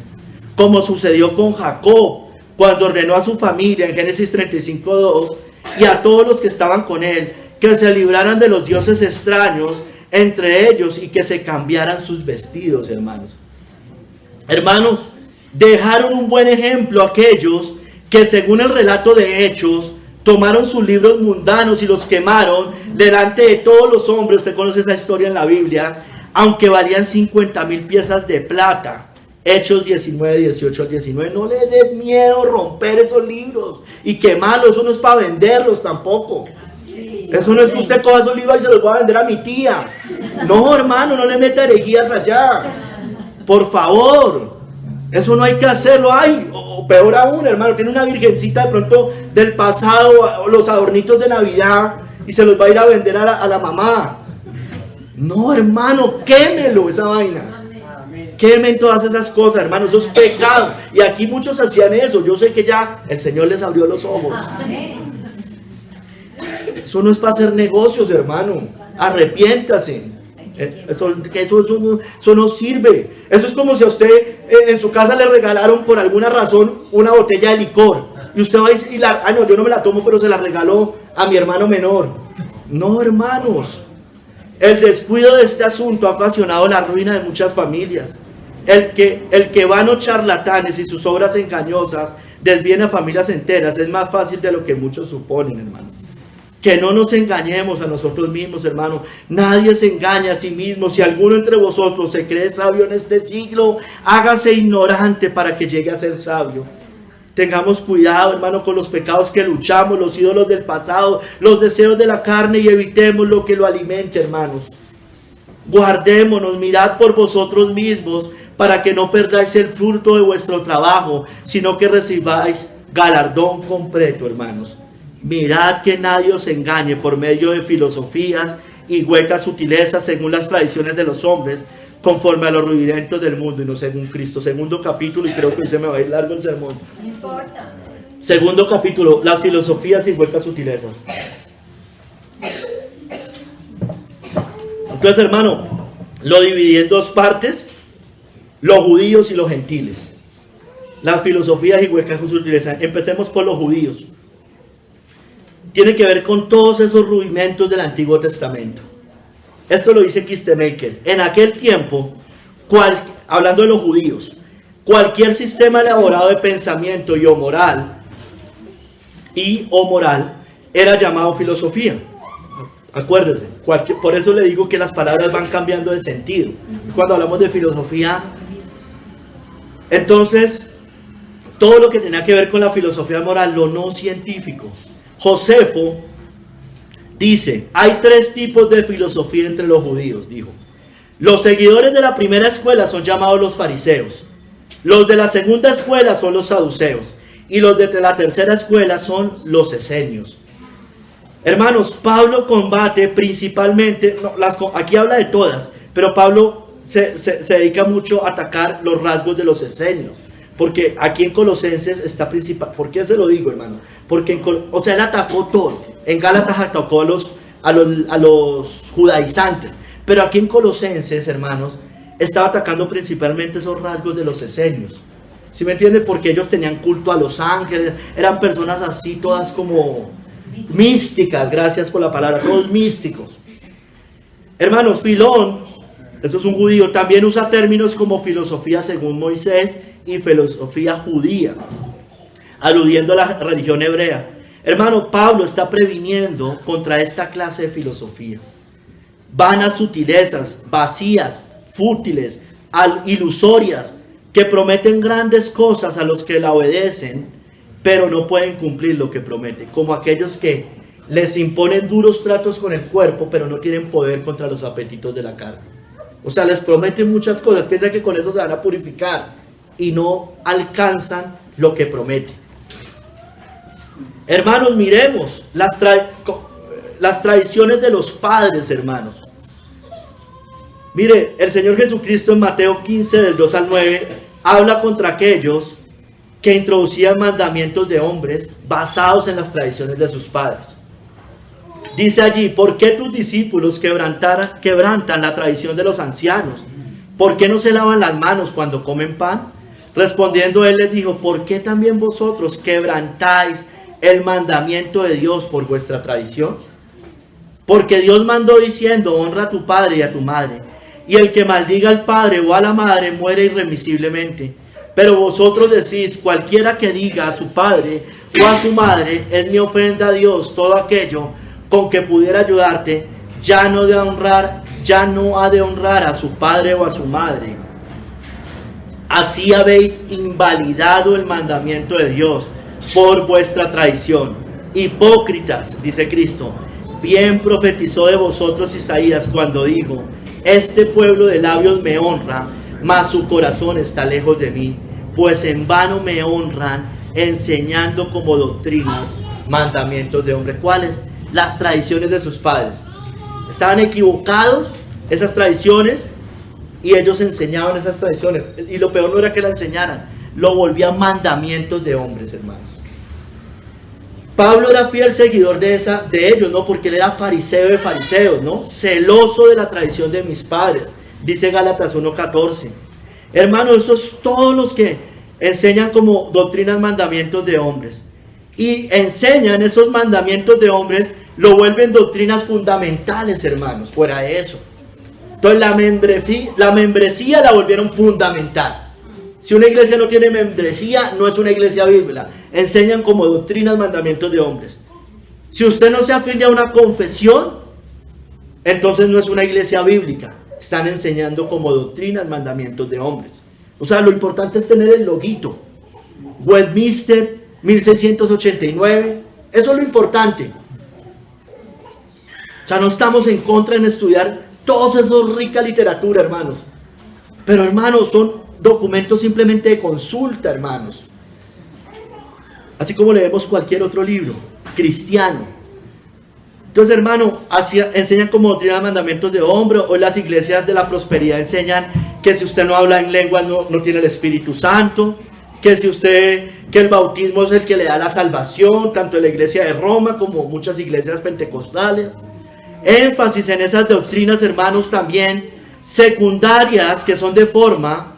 como sucedió con Jacob cuando ordenó a su familia en Génesis 35:2 y a todos los que estaban con él que se libraran de los dioses extraños entre ellos y que se cambiaran sus vestidos, hermanos. Hermanos, dejaron un buen ejemplo aquellos que, según el relato de Hechos, tomaron sus libros mundanos y los quemaron delante de todos los hombres. Usted conoce esa historia en la Biblia, aunque valían 50,000 piezas de plata. Hechos 19, 18 al 19. No les dé miedo romper esos libros y quemarlos. Eso no es para venderlos tampoco. Eso no es que usted coja esos libros y se los va a vender a mi tía. No, hermano, no le meta herejías allá. Por favor. Eso no hay que hacerlo. Ay, o peor aún, hermano, tiene una virgencita de pronto del pasado, los adornitos de Navidad, y se los va a ir a vender a la mamá. No, hermano, quémelo esa vaina. Quemen todas esas cosas, hermano, eso es pecado. Y aquí muchos hacían eso. Yo sé que ya el Señor les abrió los ojos. Eso no es para hacer negocios, hermano. Arrepiéntase. Eso no sirve. Eso es como si a usted en su casa le regalaron por alguna razón una botella de licor y usted va y no, yo no me la tomo, pero se la regaló a mi hermano menor. No, hermanos, el descuido de este asunto ha ocasionado la ruina de muchas familias. El que vanos charlatanes y sus obras engañosas desvíen a familias enteras es más fácil de lo que muchos suponen, hermano. Que no nos engañemos a nosotros mismos, hermano. Nadie se engaña a sí mismo. Si alguno entre vosotros se cree sabio en este siglo, hágase ignorante para que llegue a ser sabio. Tengamos cuidado, hermano, con los pecados que luchamos, los ídolos del pasado, los deseos de la carne, y evitemos lo que lo alimente, hermanos. Guardémonos, mirad por vosotros mismos, para que no perdáis el fruto de vuestro trabajo, sino que recibáis galardón completo, hermanos. Mirad que nadie os engañe por medio de filosofías y huecas sutilezas según las tradiciones de los hombres, conforme a los rudimentos del mundo y no según Cristo. Segundo capítulo, y creo que hoy se me va a ir largo el sermón. No importa. Segundo capítulo, las filosofías y huecas sutilezas. Entonces, hermano, lo dividí en dos partes: los judíos y los gentiles. Las filosofías y huecas sutilezas. Empecemos por los judíos. tiene que ver con todos esos rudimentos del Antiguo Testamento. Esto lo dice Kistemaker. En aquel tiempo, hablando de los judíos, cualquier sistema elaborado de pensamiento y o moral era llamado filosofía. Acuérdense, por eso le digo que las palabras van cambiando de sentido. Cuando hablamos de filosofía, entonces, todo lo que tenía que ver con la filosofía moral, lo no científico. Josefo dice, hay 3 tipos de filosofía entre los judíos, dijo. Los seguidores de la primera escuela son llamados los fariseos. Los de la segunda escuela son los saduceos. Y los de la tercera escuela son los esenios. Hermanos, Pablo combate principalmente, aquí habla de todas, pero Pablo se dedica mucho a atacar los rasgos de los esenios. Porque aquí en Colosenses está principal. ¿Por qué se lo digo, hermano? Porque él atacó todo. En Gálatas atacó a los judaizantes. Pero aquí en Colosenses, hermanos, estaba atacando principalmente esos rasgos de los esenios. ¿Sí me entienden? Porque ellos tenían culto a los ángeles. Eran personas así, todas como místicas. Gracias por la palabra. Todos místicos. Hermanos, Filón, eso es un judío, también usa términos como filosofía según Moisés y filosofía judía, aludiendo a la religión hebrea. Hermano, Pablo está previniendo contra esta clase de filosofía. Vanas sutilezas, vacías, fútiles, ilusorias, que prometen grandes cosas a los que la obedecen, pero no pueden cumplir lo que promete, como aquellos que les imponen duros tratos con el cuerpo, pero no tienen poder contra los apetitos de la carne. O sea, les prometen muchas cosas, piensan que con eso se van a purificar y no alcanzan lo que prometen. Hermanos, miremos las tradiciones de los padres, hermanos. Mire, el Señor Jesucristo en Mateo 15, del 2 al 9, habla contra aquellos que introducían mandamientos de hombres basados en las tradiciones de sus padres. Dice allí, ¿por qué tus discípulos quebrantan la tradición de los ancianos? ¿Por qué no se lavan las manos cuando comen pan? Respondiendo él les dijo, ¿por qué también vosotros quebrantáis el mandamiento de Dios por vuestra tradición? Porque Dios mandó diciendo, honra a tu padre y a tu madre, y el que maldiga al padre o a la madre muere irremisiblemente. Pero vosotros decís, cualquiera que diga a su padre o a su madre, es mi ofrenda a Dios, todo aquello con que pudiera ayudarte, ya no ha de honrar a su padre o a su madre. Así habéis invalidado el mandamiento de Dios por vuestra traición. Hipócritas, dice Cristo, bien profetizó de vosotros Isaías cuando dijo, este pueblo de labios me honra, mas su corazón está lejos de mí, pues en vano me honran, enseñando como doctrinas mandamientos de hombres. ¿Cuáles? Las tradiciones de sus padres. Estaban equivocados esas tradiciones y ellos enseñaban esas tradiciones. Y lo peor no era que la enseñaran, lo volvían mandamientos de hombres, hermanos. Pablo era fiel seguidor de ellos, ¿no? Porque él era fariseo de fariseos, ¿no? Celoso de la tradición de mis padres, dice Gálatas 1:14. Hermanos, esos todos los que enseñan como doctrinas mandamientos de hombres y enseñan esos mandamientos de hombres, lo vuelven doctrinas fundamentales, hermanos, fuera de eso. Entonces la membresía la volvieron fundamental. Si una iglesia no tiene membresía, no es una iglesia bíblica. Enseñan como doctrinas mandamientos de hombres. Si usted no se afilia a una confesión, entonces no es una iglesia bíblica. Están enseñando como doctrinas mandamientos de hombres. O sea, lo importante es tener el loguito. Westminster 1689. Eso es lo importante. O sea, no estamos en contra en estudiar todos esos rica literatura, hermanos. Pero, hermanos, son documentos simplemente de consulta, hermanos. Así como leemos cualquier otro libro cristiano. Entonces, hermano, enseñan como doctrina de mandamientos de hombre. Hoy las iglesias de la prosperidad enseñan que si usted no habla en lengua no tiene el Espíritu Santo. Que el bautismo es el que le da la salvación, tanto en la iglesia de Roma como muchas iglesias pentecostales. Énfasis en esas doctrinas, hermanos, también secundarias, que son de forma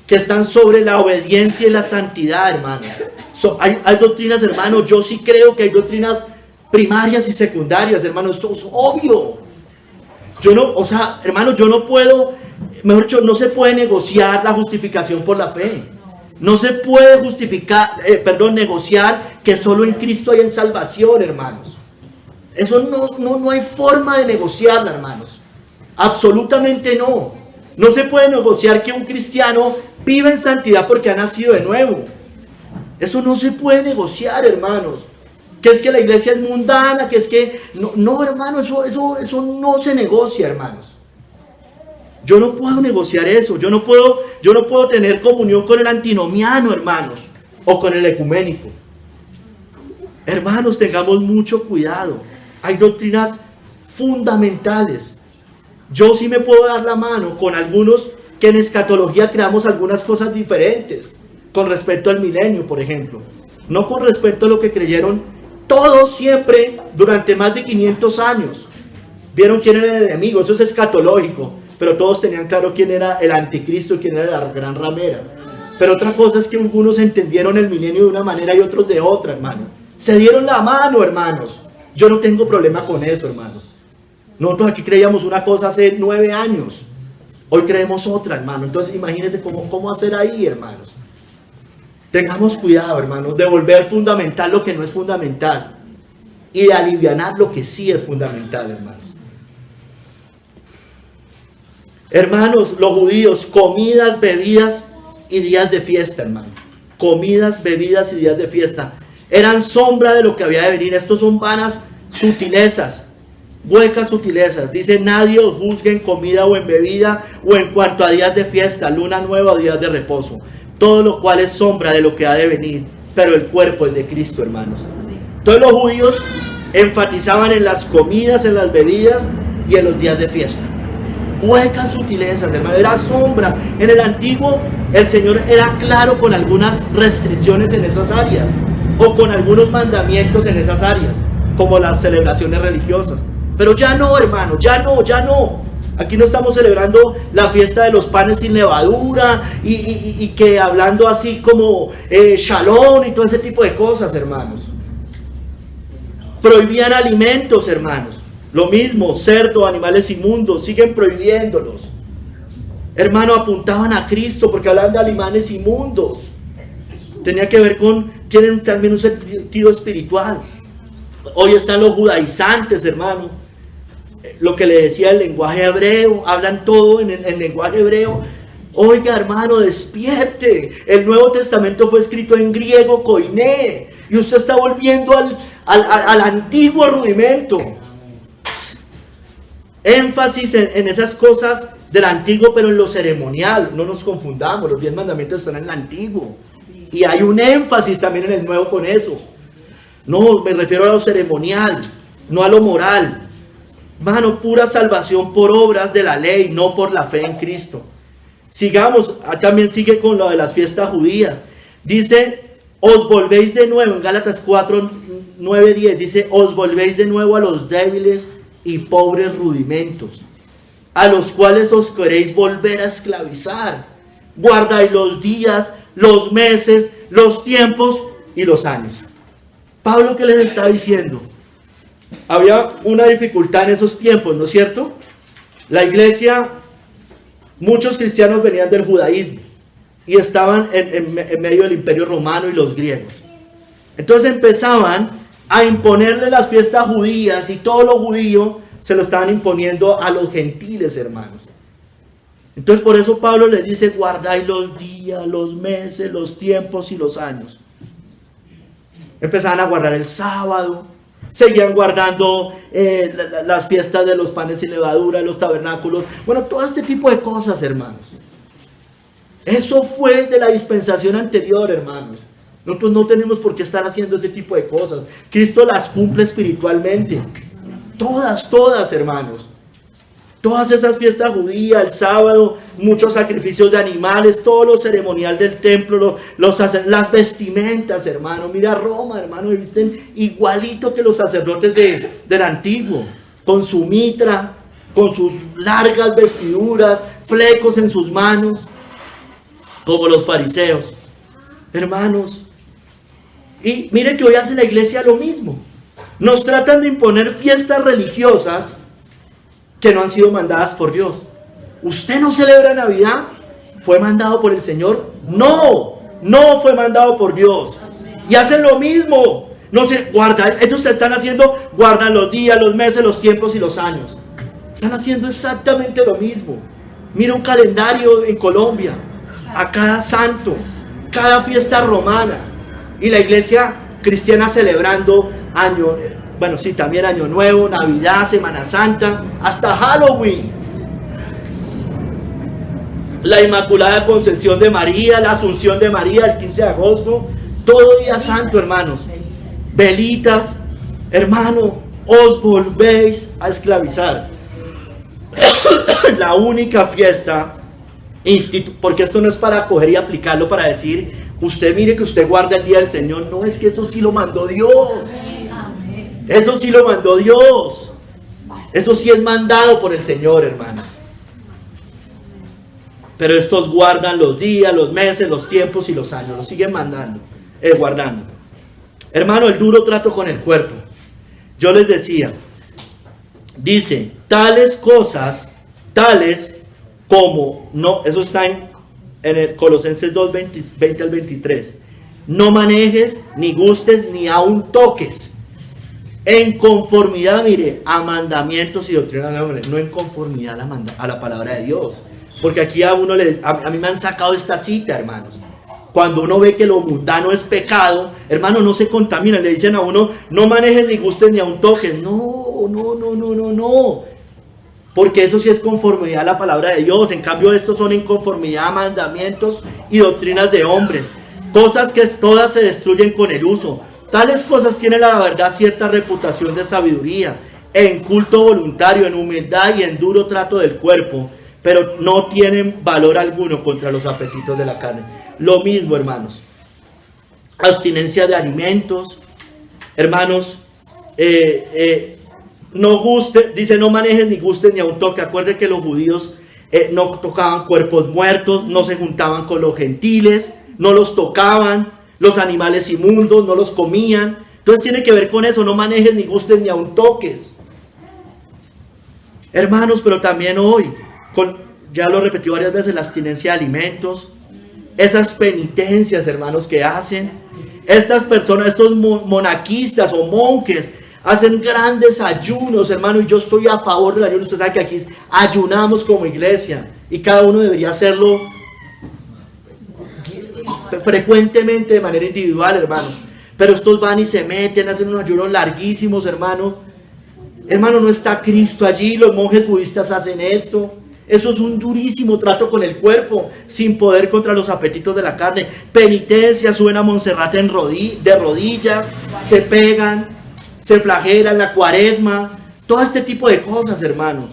que están sobre la obediencia y la santidad, hermanos. Hay doctrinas, hermanos, yo sí creo que hay doctrinas primarias y secundarias, hermano, esto es obvio. Yo no puedo, mejor dicho, no se puede negociar la justificación por la fe. No se puede negociar que solo en Cristo hay en salvación, hermanos. Eso no hay forma de negociarla, hermanos. Absolutamente no. No se puede negociar que un cristiano viva en santidad porque ha nacido de nuevo. Eso no se puede negociar, hermanos. Que es que la iglesia es mundana, que es que... No, hermano, eso no se negocia, hermanos. Yo no puedo negociar eso. Yo no puedo tener comunión con el antinomiano, hermanos, o con el ecuménico. Hermanos, tengamos mucho cuidado. Hay doctrinas fundamentales. Yo sí me puedo dar la mano con algunos que en escatología creamos algunas cosas diferentes con respecto al milenio, por ejemplo. No con respecto a lo que creyeron todos siempre durante más de 500 años. Vieron quién era el enemigo, eso es escatológico, pero todos tenían claro quién era el anticristo y quién era la gran ramera. Pero otra cosa es que algunos entendieron el milenio de una manera y otros de otra, hermano. Se dieron la mano, hermanos. Yo no tengo problema con eso, hermanos. Nosotros aquí creíamos una cosa hace 9 años. Hoy creemos otra, hermano. Entonces imagínense cómo hacer ahí, hermanos. Tengamos cuidado, hermanos, de volver fundamental lo que no es fundamental. Y de alivianar lo que sí es fundamental, hermanos. Hermanos, los judíos, comidas, bebidas y días de fiesta, hermano. Comidas, bebidas y días de fiesta. Eran sombra de lo que había de venir. Estos son vanas sutilezas, huecas sutilezas. Dice: nadie os juzgue en comida o en bebida o en cuanto a días de fiesta, luna nueva o días de reposo. Todo lo cual es sombra de lo que ha de venir, pero el cuerpo es de Cristo, hermanos. Todos los judíos enfatizaban en las comidas, en las bebidas y en los días de fiesta. Huecas sutilezas, hermano, era sombra. En el antiguo, el Señor era claro con algunas restricciones en esas áreas, o con algunos mandamientos en esas áreas, como las celebraciones religiosas. Pero ya no, hermano, ya no. Aquí no estamos celebrando la fiesta de los panes sin levadura y que hablando así como shalom y todo ese tipo de cosas, hermanos. Prohibían alimentos, hermanos. Lo mismo, cerdo, animales inmundos, siguen prohibiéndolos. Hermano, apuntaban a Cristo porque hablaban de animales inmundos. Tenía que ver tienen también un sentido espiritual. Hoy están los judaizantes, hermano. Lo que le decía el lenguaje hebreo, hablan todo en el lenguaje hebreo. Oiga, hermano, despierte. El Nuevo Testamento fue escrito en griego koiné, y usted está volviendo al antiguo rudimento. Énfasis en esas cosas del antiguo, pero en lo ceremonial. No nos confundamos, los 10 mandamientos están en el antiguo. Y hay un énfasis también en el nuevo con eso. No, me refiero a lo ceremonial, no a lo moral. Mano, pura salvación por obras de la ley, no por la fe en Cristo. Sigamos, también sigue con lo de las fiestas judías. Dice: os volvéis de nuevo, en Gálatas 4, 9, 10, dice: os volvéis de nuevo a los débiles y pobres rudimentos, a los cuales os queréis volver a esclavizar. Guardáis los días, los meses, los tiempos y los años. Pablo, ¿qué les está diciendo? Había una dificultad en esos tiempos, ¿no es cierto? La iglesia, muchos cristianos venían del judaísmo y estaban en medio del imperio romano y los griegos. Entonces empezaban a imponerle las fiestas judías, y todo lo judío se lo estaban imponiendo a los gentiles, hermanos. Entonces por eso Pablo les dice: guardáis los días, los meses, los tiempos y los años. Empezaban a guardar el sábado, seguían guardando las fiestas de los panes sin levadura, los tabernáculos, bueno, todo este tipo de cosas, hermanos. Eso fue de la dispensación anterior, hermanos. Nosotros no tenemos por qué estar haciendo ese tipo de cosas. Cristo las cumple espiritualmente. Todas, hermanos. Todas esas fiestas judías, el sábado, muchos sacrificios de animales, todo lo ceremonial del templo, las vestimentas, hermano. Mira Roma, hermano, visten igualito que los sacerdotes del antiguo, con su mitra, con sus largas vestiduras, flecos en sus manos, como los fariseos, hermanos. Y mire que hoy hace la iglesia lo mismo. Nos tratan de imponer fiestas religiosas que no han sido mandadas por Dios. ¿Usted no celebra Navidad? ¿Fue mandado por el Señor? No, no fue mandado por Dios. Y hacen lo mismo. No se guardan, ellos están haciendo, guardan los días, los meses, los tiempos y los años. Están haciendo exactamente lo mismo. Mira un calendario en Colombia, a cada santo, cada fiesta romana, y la iglesia cristiana celebrando también Año Nuevo, Navidad, Semana Santa, hasta Halloween. La Inmaculada Concepción de María, la Asunción de María, el 15 de agosto, todo día santo, hermanos. Velitas, hermano, os volvéis a esclavizar. La única fiesta, porque esto no es para coger y aplicarlo para decir, usted mire que usted guarda el día del Señor. No, es que eso sí lo mandó Dios. Eso sí lo mandó Dios. Eso sí es mandado por el Señor, hermanos. Pero estos guardan los días, los meses, los tiempos y los años. Los siguen guardando. Hermano, el duro trato con el cuerpo. Yo les decía, dice, tales cosas, tales como, no, eso está en el Colosenses 2, 20 al 23. No manejes, ni gustes, ni aun toques. En conformidad, mire, a mandamientos y doctrinas de hombres, no en conformidad a la palabra de Dios. Porque aquí a mí me han sacado esta cita, hermanos. Cuando uno ve que lo mundano es pecado, hermano, no se contamina. Le dicen a uno, no manejes, ni gustes, ni aun toques. No. Porque eso sí es conformidad a la palabra de Dios. En cambio, estos son en conformidad a mandamientos y doctrinas de hombres. Cosas que todas se destruyen con el uso. Tales cosas tienen la verdad cierta reputación de sabiduría, en culto voluntario, en humildad y en duro trato del cuerpo, pero no tienen valor alguno contra los apetitos de la carne. Lo mismo, hermanos. Abstinencia de alimentos. Hermanos, no guste, dice, no manejes ni gustes ni aun toque. Acuérdense que los judíos no tocaban cuerpos muertos, no se juntaban con los gentiles, no los tocaban. Los animales inmundos no los comían. Entonces tiene que ver con eso. No manejes ni gustes ni aun toques. Hermanos, pero también hoy, ya lo repetí varias veces, la abstinencia de alimentos, esas penitencias, hermanos, que hacen. Estas personas, estos monaquistas o monjes, hacen grandes ayunos, hermano, y yo estoy a favor del ayuno. Usted sabe que aquí ayunamos como iglesia, y cada uno debería hacerlo frecuentemente de manera individual, hermano. Pero estos van y se meten, hacen unos ayunos larguísimos, hermano. Hermano, no está Cristo allí. Los monjes budistas hacen esto. Eso es un durísimo trato con el cuerpo, sin poder contra los apetitos de la carne. Penitencia, suben a Montserrat de rodillas, se pegan, se flagelan, la cuaresma, todo este tipo de cosas, hermano.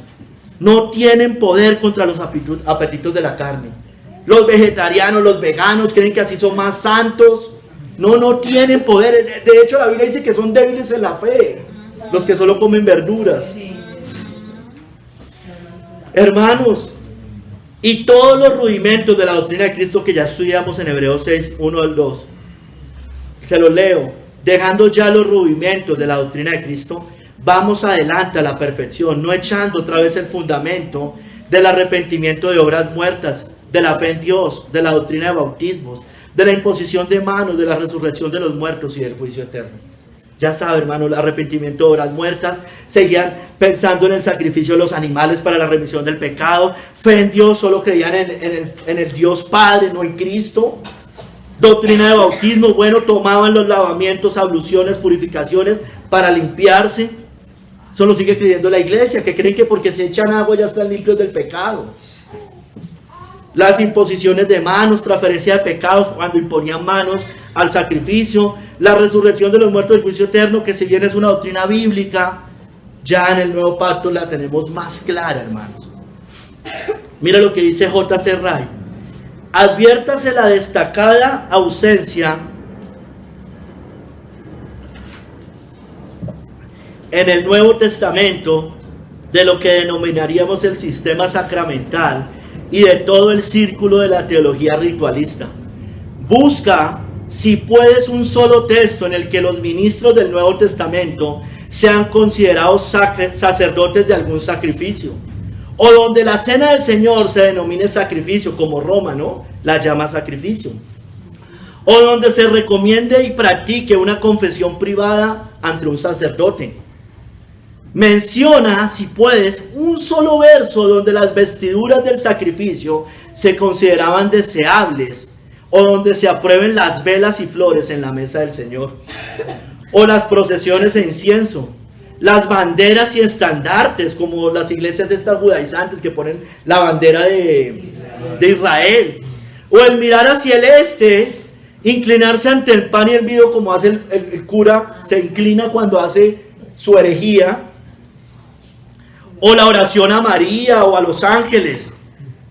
No tienen poder contra los apetitos de la carne. Los vegetarianos, los veganos creen que así son más santos. No tienen poder. De hecho, la Biblia dice que son débiles en la fe, los que solo comen verduras. Hermanos, y todos los rudimentos de la doctrina de Cristo que ya estudiamos en Hebreos 6, 1 al 2. Se los leo. Dejando ya los rudimentos de la doctrina de Cristo, vamos adelante a la perfección, no echando otra vez el fundamento del arrepentimiento de obras muertas, de la fe en Dios, de la doctrina de bautismos, de la imposición de manos, de la resurrección de los muertos y del juicio eterno. Ya sabe, hermano, el arrepentimiento de obras muertas. Seguían pensando en el sacrificio de los animales para la remisión del pecado. Fe en Dios, solo creían en el Dios Padre, no en Cristo. Doctrina de bautismo, bueno, tomaban los lavamientos, abluciones, purificaciones para limpiarse. Eso lo sigue creyendo la iglesia, que creen que porque se echan agua ya están limpios del pecado. Las imposiciones de manos, transferencia de pecados cuando imponían manos al sacrificio, la resurrección de los muertos del juicio eterno, que si bien es una doctrina bíblica, ya en el nuevo pacto la tenemos más clara, hermanos. Mira lo que dice J.C. Wright. Adviértase la destacada ausencia en el Nuevo Testamento de lo que denominaríamos el sistema sacramental y de todo el círculo de la teología ritualista. Busca, si puedes, un solo texto en el que los ministros del Nuevo Testamento sean considerados sacerdotes de algún sacrificio, o donde la cena del Señor se denomine sacrificio, como Roma, ¿no?, la llama sacrificio, o donde se recomiende y practique una confesión privada ante un sacerdote. Menciona, si puedes, un solo verso donde las vestiduras del sacrificio se consideraban deseables, o donde se aprueben las velas y flores en la mesa del Señor, o las procesiones de incienso, las banderas y estandartes, como las iglesias estas judaizantes que ponen la bandera de Israel, o el mirar hacia el este, inclinarse ante el pan y el vino, como hace el cura, se inclina cuando hace su herejía, o la oración a María o a los ángeles.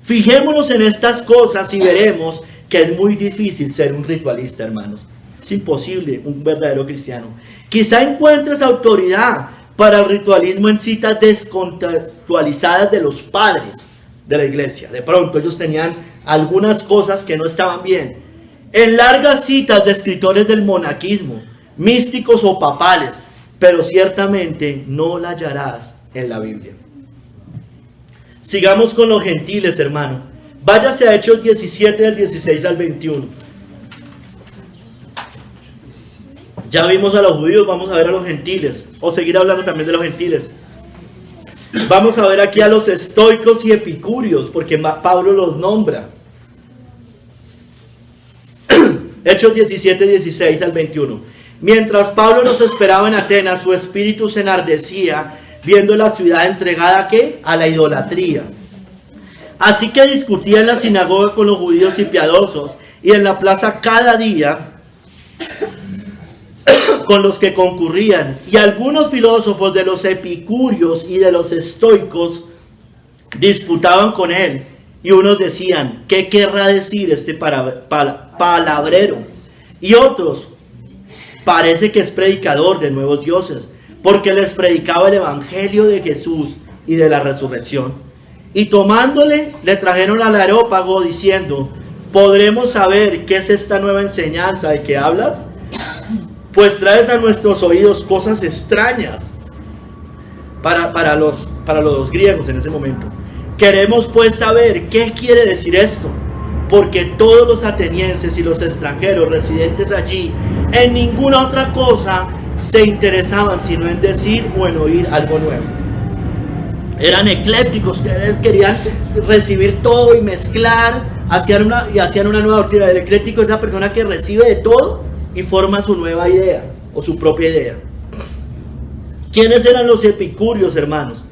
Fijémonos en estas cosas y veremos que es muy difícil ser un ritualista, hermanos. Es imposible un verdadero cristiano. Quizá encuentres autoridad para el ritualismo en citas descontextualizadas de los padres de la iglesia. De pronto ellos tenían algunas cosas que no estaban bien. En largas citas de escritores del monaquismo, místicos o papales, pero ciertamente no la hallarás en la Biblia. Sigamos con los gentiles, hermano. Váyase a Hechos 17, del 16 al 21. Ya vimos a los judíos, vamos a ver a los gentiles, o seguir hablando también de los gentiles. Vamos a ver aquí a los estoicos y epicúreos, porque Pablo los nombra. Hechos 17, 16 al 21. Mientras Pablo los esperaba en Atenas, su espíritu se enardecía viendo la ciudad entregada, ¿qué?, a la idolatría. Así que discutía en la sinagoga con los judíos y piadosos, y en la plaza cada día con los que concurrían. Y algunos filósofos de los epicúreos y de los estoicos disputaban con él, y unos decían: ¿qué querrá decir este palabrero? Y otros: parece que es predicador de nuevos dioses, porque les predicaba el evangelio de Jesús y de la resurrección. Y tomándole, le trajeron al Areópago diciendo: ¿podremos saber qué es esta nueva enseñanza de que hablas? Pues traes a nuestros oídos cosas extrañas. Para los griegos en ese momento. Queremos pues saber qué quiere decir esto, porque todos los atenienses y los extranjeros residentes allí en ninguna otra cosa se interesaban sino en decir o en oír algo nuevo. Eran eclépticos, querían recibir todo y mezclar, hacían una nueva doctrina. El ecléctico es la persona que recibe de todo y forma su nueva idea o su propia idea. ¿Quiénes eran los epicúreos, hermanos?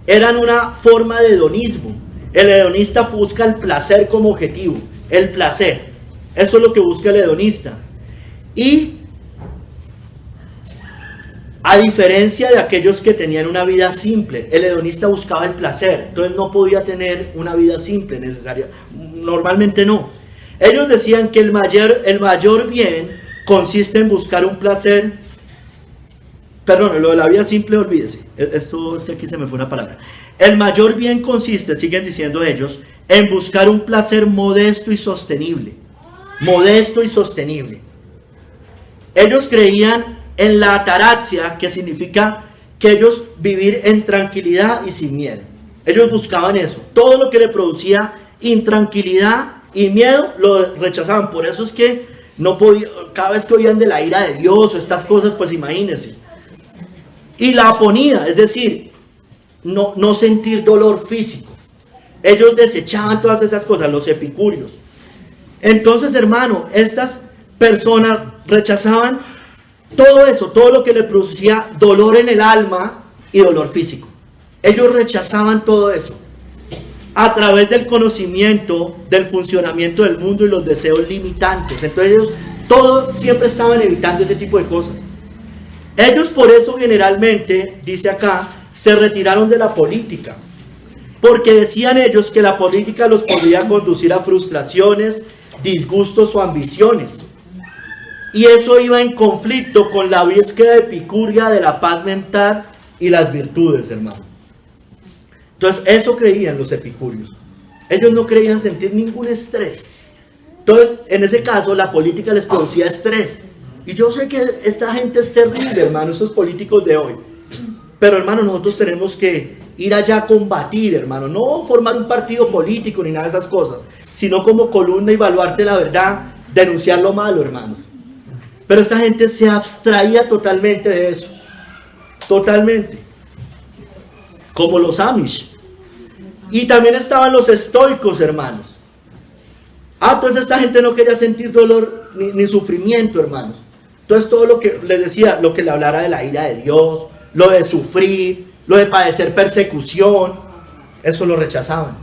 Eran una forma de hedonismo. El hedonista busca el placer como objetivo, el placer. Eso es lo que busca el hedonista. Y a diferencia de aquellos que tenían una vida simple, el hedonista buscaba el placer, entonces no podía tener una vida simple necesaria, normalmente no. Ellos decían que el mayor bien consiste en buscar un placer. Perdón, lo de la vida simple, olvídese. Esto es que aquí se me fue una palabra. El mayor bien consiste, siguen diciendo ellos, en buscar un placer modesto y sostenible. Modesto y sostenible. Ellos creían en la ataraxia, que significa que ellos vivir en tranquilidad y sin miedo. Ellos buscaban eso. Todo lo que le producía intranquilidad y miedo lo rechazaban. Por eso es que no podía, cada vez que oían de la ira de Dios o estas cosas, pues imagínense. Y la aponía, es decir, no sentir dolor físico. Ellos desechaban todas esas cosas, los epicúreos. Entonces, hermano, estas personas rechazaban todo eso, todo lo que le producía dolor en el alma y dolor físico. Ellos rechazaban todo eso a través del conocimiento del funcionamiento del mundo y los deseos limitantes. Entonces ellos siempre estaban evitando ese tipo de cosas. Ellos por eso generalmente, dice acá, se retiraron de la política, porque decían ellos que la política los podía conducir a frustraciones, disgustos o ambiciones. Y eso iba en conflicto con la búsqueda epicúrea de la paz mental y las virtudes, hermano. Entonces, eso creían los epicúreos. Ellos no creían sentir ningún estrés. Entonces, en ese caso, la política les producía estrés. Y yo sé que esta gente es terrible, hermano, esos políticos de hoy. Pero hermano, nosotros tenemos que ir allá a combatir, hermano, no formar un partido político ni nada de esas cosas, sino como columna y baluarte la verdad, denunciar lo malo, hermanos. Pero esta gente se abstraía totalmente de eso, totalmente, como los Amish. Y también estaban los estoicos, hermanos. Entonces esta gente no quería sentir dolor ni sufrimiento, hermanos. Entonces todo lo que les decía, lo que le hablara de la ira de Dios, lo de sufrir, lo de padecer persecución, eso lo rechazaban.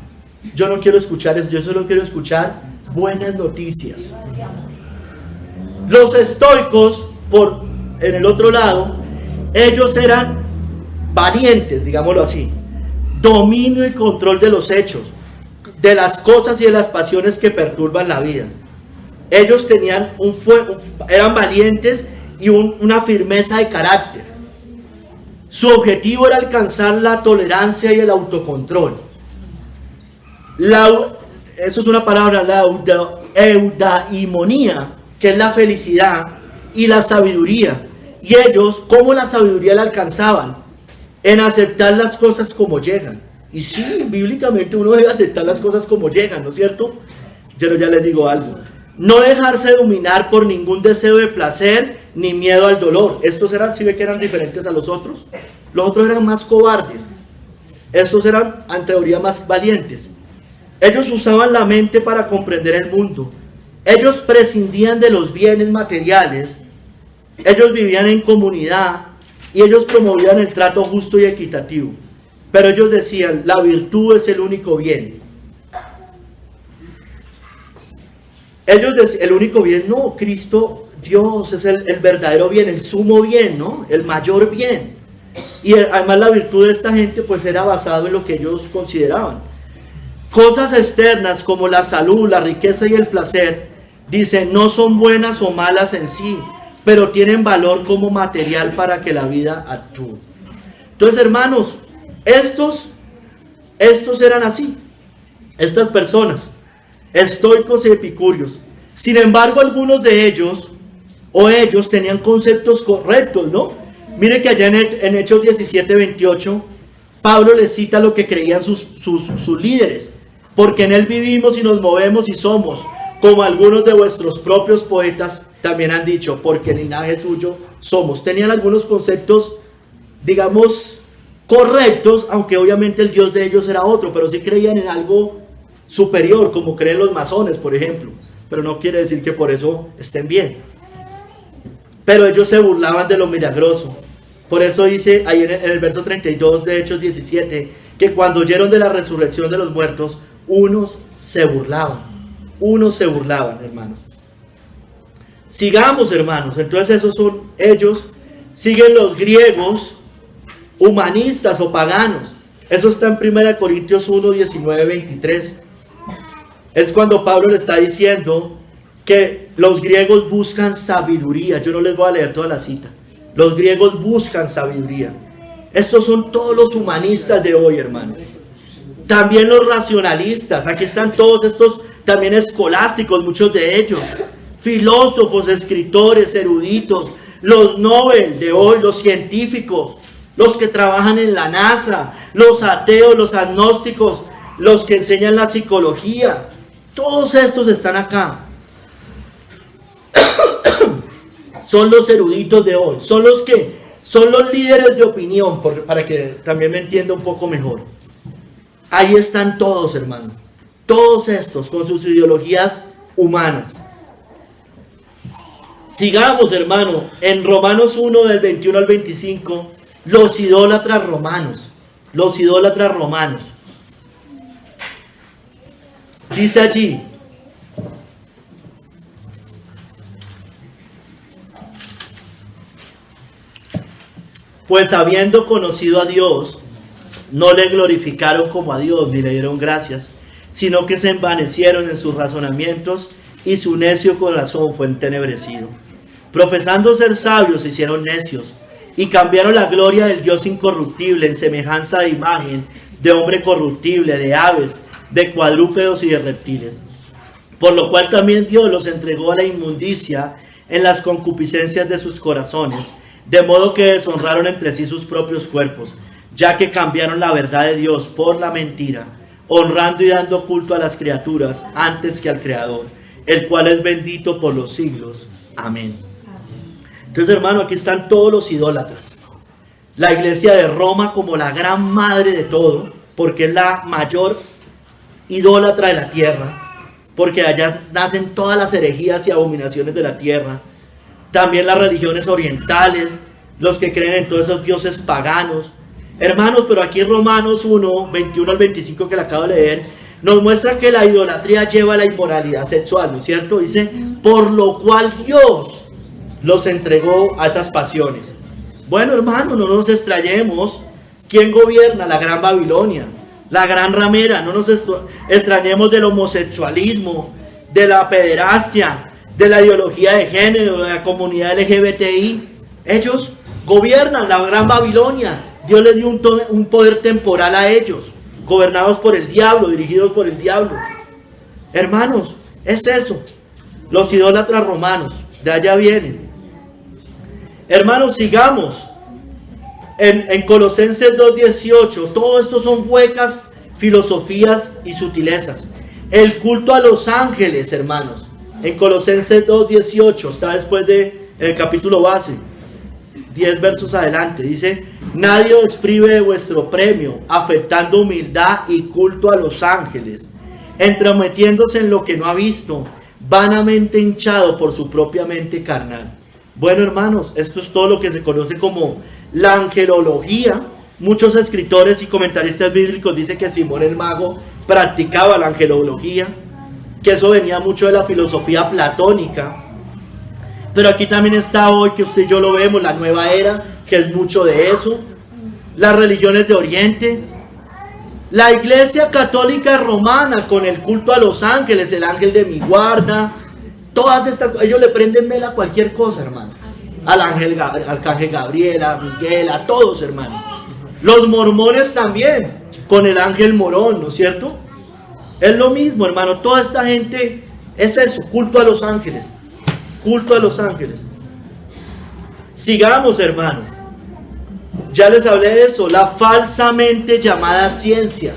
Yo no quiero escuchar eso, yo solo quiero escuchar buenas noticias. Los estoicos, en el otro lado, ellos eran valientes, digámoslo así, dominio y control de los hechos, de las cosas y de las pasiones que perturban la vida. Ellos tenían eran valientes y una firmeza de carácter. Su objetivo era alcanzar la tolerancia y el autocontrol. Eso es una palabra, la eudaimonía, que es la felicidad, y la sabiduría. Y ellos, ¿cómo la sabiduría la alcanzaban? En aceptar las cosas como llegan. Y sí, bíblicamente uno debe aceptar las cosas como llegan, ¿no es cierto? Pero ya les digo algo. No dejarse dominar por ningún deseo de placer ni miedo al dolor. Estos eran, ¿sí ve que eran diferentes a los otros? Los otros eran más cobardes. Estos eran, en teoría, más valientes. Ellos usaban la mente para comprender el mundo. Ellos prescindían de los bienes materiales. Ellos vivían en comunidad y ellos promovían el trato justo y equitativo. Pero ellos decían, la virtud es el único bien. Ellos decían, el único bien, no, Cristo, Dios es el verdadero bien, el sumo bien, ¿no? El mayor bien. Y además la virtud de esta gente pues era basado en lo que ellos consideraban. Cosas externas como la salud, la riqueza y el placer, dicen, no son buenas o malas en sí, pero tienen valor como material para que la vida actúe. Entonces, hermanos, estos eran así, estas personas, estoicos y epicúreos. Sin embargo, algunos de ellos tenían conceptos correctos, ¿no? Mire que allá en Hechos 17:28, Pablo les cita lo que creían sus líderes. Porque en él vivimos y nos movemos y somos, como algunos de vuestros propios poetas también han dicho, porque linaje suyo somos. Tenían algunos conceptos, digamos, correctos, aunque obviamente el Dios de ellos era otro, pero sí creían en algo superior, como creen los masones, por ejemplo. Pero no quiere decir que por eso estén bien. Pero ellos se burlaban de lo milagroso. Por eso dice ahí en el verso 32 de Hechos 17, que cuando oyeron de la resurrección de los muertos, unos se burlaban, hermanos. Sigamos, hermanos. Entonces esos son ellos. Siguen los griegos, humanistas o paganos. Eso está en 1 Corintios 1, 19, 23. Es cuando Pablo le está diciendo que los griegos buscan sabiduría. Yo no les voy a leer toda la cita. Los griegos buscan sabiduría. Estos son todos los humanistas de hoy, hermanos. También los racionalistas. Aquí están todos estos también escolásticos, muchos de ellos. Filósofos, escritores, eruditos. Los Nobel de hoy, los científicos. Los que trabajan en la NASA. Los ateos, los agnósticos. Los que enseñan la psicología. Todos estos están acá. Son los eruditos de hoy. Son los líderes de opinión, para que también me entienda un poco mejor. Ahí están todos, hermano. Todos estos con sus ideologías humanas. Sigamos, hermano. En Romanos 1 del 21 al 25, los idólatras romanos. Los idólatras romanos. Dice allí: pues habiendo conocido a Dios, no le glorificaron como a Dios, ni le dieron gracias, sino que se envanecieron en sus razonamientos, y su necio corazón fue entenebrecido. Profesando ser sabios, se hicieron necios, y cambiaron la gloria del Dios incorruptible en semejanza de imagen, de hombre corruptible, de aves, de cuadrúpedos y de reptiles. Por lo cual también Dios los entregó a la inmundicia en las concupiscencias de sus corazones, de modo que deshonraron entre sí sus propios cuerpos, ya que cambiaron la verdad de Dios por la mentira, honrando y dando culto a las criaturas antes que al Creador, el cual es bendito por los siglos. Amén. Entonces, hermano, aquí están todos los idólatras. La iglesia de Roma como la gran madre de todo, porque es la mayor idólatra de la tierra, porque allá nacen todas las herejías y abominaciones de la tierra. También las religiones orientales, los que creen en todos esos dioses paganos. Hermanos, pero aquí Romanos 1, 21 al 25 que le acabo de leer, nos muestra que la idolatría lleva a la inmoralidad sexual, ¿no es cierto? Dice, por lo cual Dios los entregó a esas pasiones. Bueno, hermano, no nos extrañemos. ¿Quién gobierna? La gran Babilonia, la gran ramera. No nos extrañemos del homosexualismo, de la pederastia, de la ideología de género, de la comunidad LGBTI. Ellos gobiernan la gran Babilonia. Dios les dio un poder temporal a ellos, gobernados por el diablo, dirigidos por el diablo. Hermanos, es eso. Los idólatras romanos, de allá vienen. Hermanos, sigamos. En Colosenses 2:18, todo esto son huecas filosofías y sutilezas. El culto a los ángeles, hermanos. En Colosenses 2:18, está después del capítulo base, 10 versos adelante, dice: nadie os prive de vuestro premio, afectando humildad y culto a los ángeles, entrometiéndose en lo que no ha visto, vanamente hinchado por su propia mente carnal. Bueno, hermanos, esto es todo lo que se conoce como la angelología. Muchos escritores y comentaristas bíblicos dicen que Simón el Mago practicaba la angelología, que eso venía mucho de la filosofía platónica. Pero aquí también está hoy, que usted y yo lo vemos, la nueva era, que es mucho de eso. Las religiones de Oriente, la iglesia católica romana con el culto a los ángeles, el ángel de mi guarda, todas estas, ellos le prenden vela a cualquier cosa, hermano. Al arcángel Gabriel, a Miguel, a todos, hermano. Los mormones también, con el ángel morón, ¿no es cierto? Es lo mismo, hermano. Toda esta gente es eso, culto a los ángeles. Culto a los ángeles. Sigamos, hermano. Ya les hablé de eso, la falsamente llamada ciencia.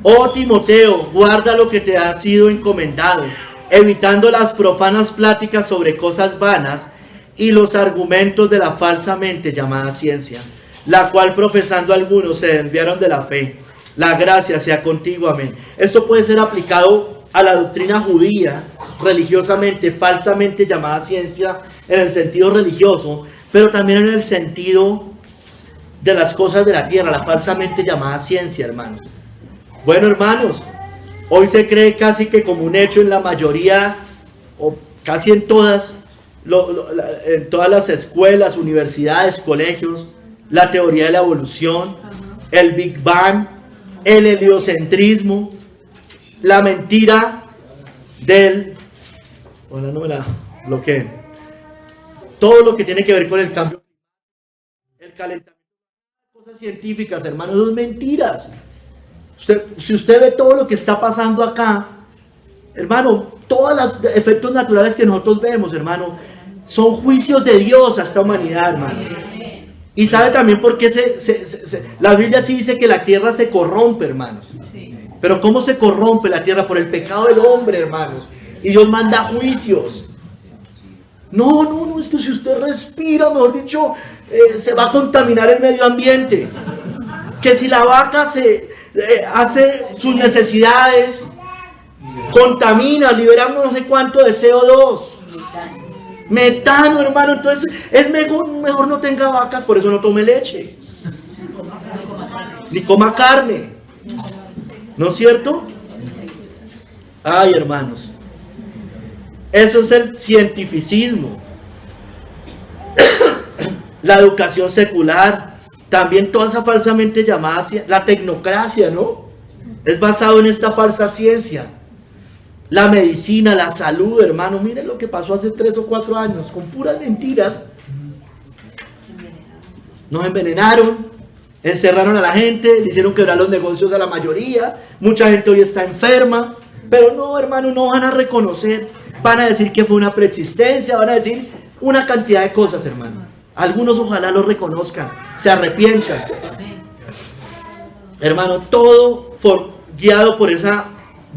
Oh Timoteo, guarda lo que te ha sido encomendado, evitando las profanas pláticas sobre cosas vanas y los argumentos de la falsamente llamada ciencia, la cual profesando algunos se desviaron de la fe. La gracia sea contigo, amén. Esto puede ser aplicado a la doctrina judía, religiosamente, falsamente llamada ciencia en el sentido religioso, pero también en el sentido de las cosas de la tierra, la falsamente llamada ciencia, hermanos. Bueno, hermanos, hoy se cree casi que como un hecho en la mayoría, o casi en todas las escuelas, universidades, colegios, la teoría de la evolución, el Big Bang, el heliocentrismo, la mentira del... Hola, no me la bloqueen. Todo lo que tiene que ver con el cambio, el calentamiento, cosas científicas, hermanos, son mentiras. Si usted ve todo lo que está pasando acá, hermano, todos los efectos naturales que nosotros vemos, hermano, son juicios de Dios a esta humanidad, hermano. Y sabe también por qué la Biblia sí dice que la tierra se corrompe, hermanos. Pero ¿cómo se corrompe la tierra? Por el pecado del hombre, hermanos. Y Dios manda juicios. No, es que si usted respira, mejor dicho, se va a contaminar el medio ambiente. Que si la vaca hace sus necesidades, contamina, liberamos no sé cuánto de CO2. Metano, hermano. Entonces es mejor no tenga vacas, por eso no tome leche. Ni coma carne. ¿No es cierto? Ay, hermanos. Eso es el cientificismo. La educación secular. También toda esa falsamente llamada la tecnocracia, ¿no? Es basado en esta falsa ciencia. La medicina, la salud, hermano. Miren lo que pasó hace 3 o 4 años. Con puras mentiras. Nos envenenaron. Encerraron a la gente. Le hicieron quebrar los negocios a la mayoría. Mucha gente hoy está enferma. Pero no, hermano, no van a reconocer. Van a decir que fue una preexistencia. Van a decir una cantidad de cosas, hermano. Algunos ojalá lo reconozcan, se arrepientan. Hermano, todo guiado por esa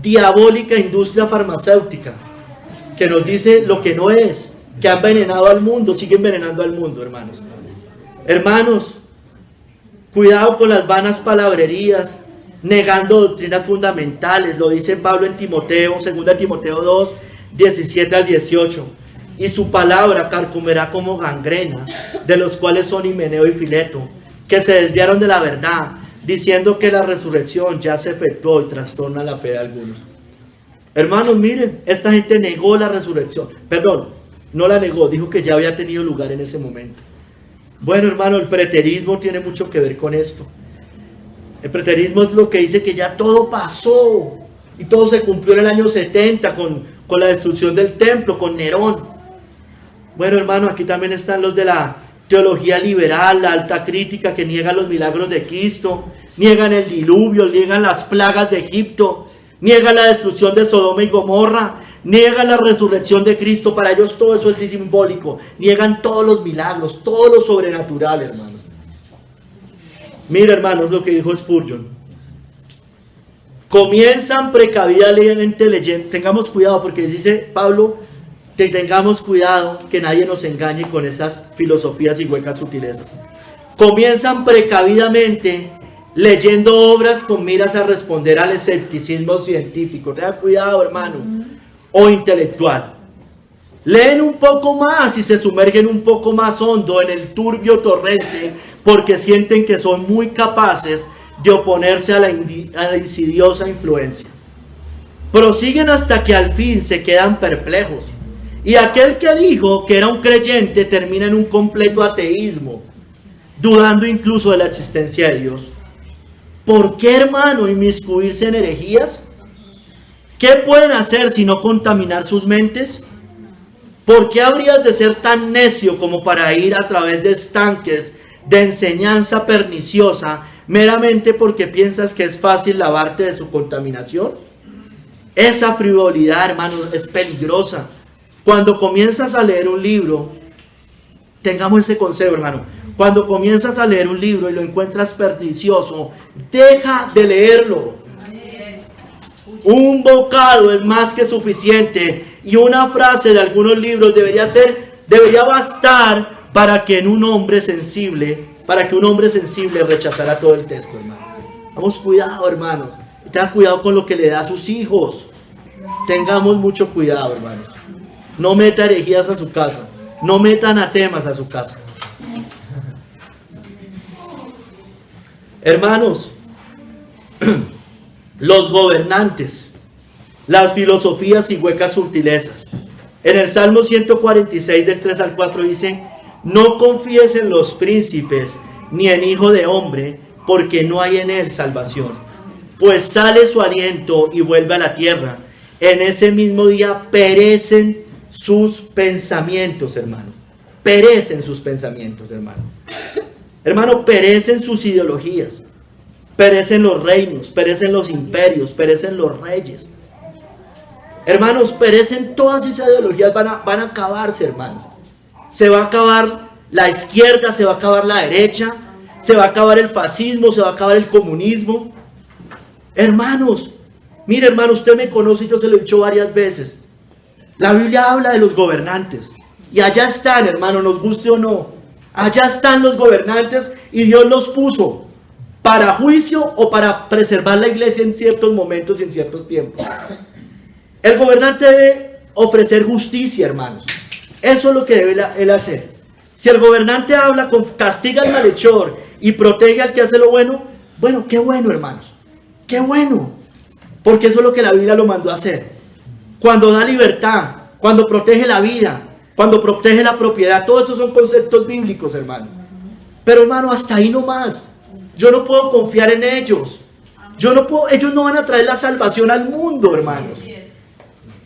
diabólica industria farmacéutica que nos dice lo que no es, que ha envenenado al mundo, sigue envenenando al mundo, hermanos. Hermanos, cuidado con las vanas palabrerías, negando doctrinas fundamentales, lo dice Pablo en Timoteo, 2 Timoteo 2, 17 al 18. Y su palabra carcomerá como gangrena, de los cuales son Himeneo y Fileto, que se desviaron de la verdad, diciendo que la resurrección ya se efectuó y trastorna la fe de algunos. Hermanos, miren, esta gente negó la resurrección. Perdón, no la negó, dijo que ya había tenido lugar en ese momento. Bueno, hermano, el preterismo tiene mucho que ver con esto. El preterismo es lo que dice que ya todo pasó y todo se cumplió en el año 70 con la destrucción del templo, con Nerón. Bueno, hermano, aquí también están los de la teología liberal, la alta crítica, que niegan los milagros de Cristo, niegan el diluvio, niegan las plagas de Egipto, niegan la destrucción de Sodoma y Gomorra, niegan la resurrección de Cristo. Para ellos todo eso es simbólico. Niegan todos los milagros, todo lo sobrenatural, hermanos. Mira, hermanos, lo que dijo Spurgeon. Comienzan precavidamente leyendo. Tengamos cuidado, porque dice Pablo, que tengamos cuidado que nadie nos engañe con esas filosofías y huecas sutilezas. Comienzan precavidamente leyendo obras con miras a responder al escepticismo científico. Tengan cuidado, hermano, o intelectual. Leen un poco más y se sumergen un poco más hondo en el turbio torrente, porque sienten que son muy capaces de oponerse a la insidiosa influencia. Prosiguen hasta que al fin se quedan perplejos. Y aquel que dijo que era un creyente termina en un completo ateísmo, dudando incluso de la existencia de Dios. ¿Por qué, hermano, inmiscuirse en herejías? ¿Qué pueden hacer si no contaminar sus mentes? ¿Por qué habrías de ser tan necio como para ir a través de estanques de enseñanza perniciosa meramente porque piensas que es fácil lavarte de su contaminación? Esa frivolidad, hermano, es peligrosa. Cuando comienzas a leer un libro, tengamos ese consejo, hermano. Cuando comienzas a leer un libro y lo encuentras pernicioso, deja de leerlo. Un bocado es más que suficiente, y una frase de algunos libros debería bastar para que un hombre sensible rechazara todo el texto, hermano. Vamos, cuidado, hermanos. Tengan cuidado con lo que le da a sus hijos. Tengamos mucho cuidado, hermanos. No meta herejías a su casa. No meta anatemas a su casa. Hermanos, los gobernantes, las filosofías y huecas sutilezas. En el Salmo 146 del 3 al 4 dice: no confíes en los príncipes ni en hijo de hombre, porque no hay en él salvación. Pues sale su aliento y vuelve a la tierra. En ese mismo día perecen sus pensamientos, hermano. Perecen sus pensamientos, hermano. Hermano, perecen sus ideologías. Perecen los reinos, perecen los imperios, perecen los reyes. Hermanos, perecen todas esas ideologías, van a acabarse, hermanos. Se va a acabar la izquierda, se va a acabar la derecha, se va a acabar el fascismo, se va a acabar el comunismo. Hermanos, mire, hermano, usted me conoce y yo se lo he dicho varias veces. La Biblia habla de los gobernantes. Y allá están, hermano, nos guste o no. Allá están los gobernantes y Dios los puso para juicio o para preservar la iglesia en ciertos momentos y en ciertos tiempos. El gobernante debe ofrecer justicia, hermanos. Eso es lo que debe él hacer. Si el gobernante habla, castiga al malhechor y protege al que hace lo bueno, bueno, qué bueno, hermanos. Qué bueno. Porque eso es lo que la Biblia lo mandó a hacer. Cuando da libertad, cuando protege la vida, cuando protege la propiedad, todos esos son conceptos bíblicos, hermano. Pero, hermano, hasta ahí no más. Yo no puedo confiar en ellos. Ellos no van a traer la salvación al mundo, hermanos.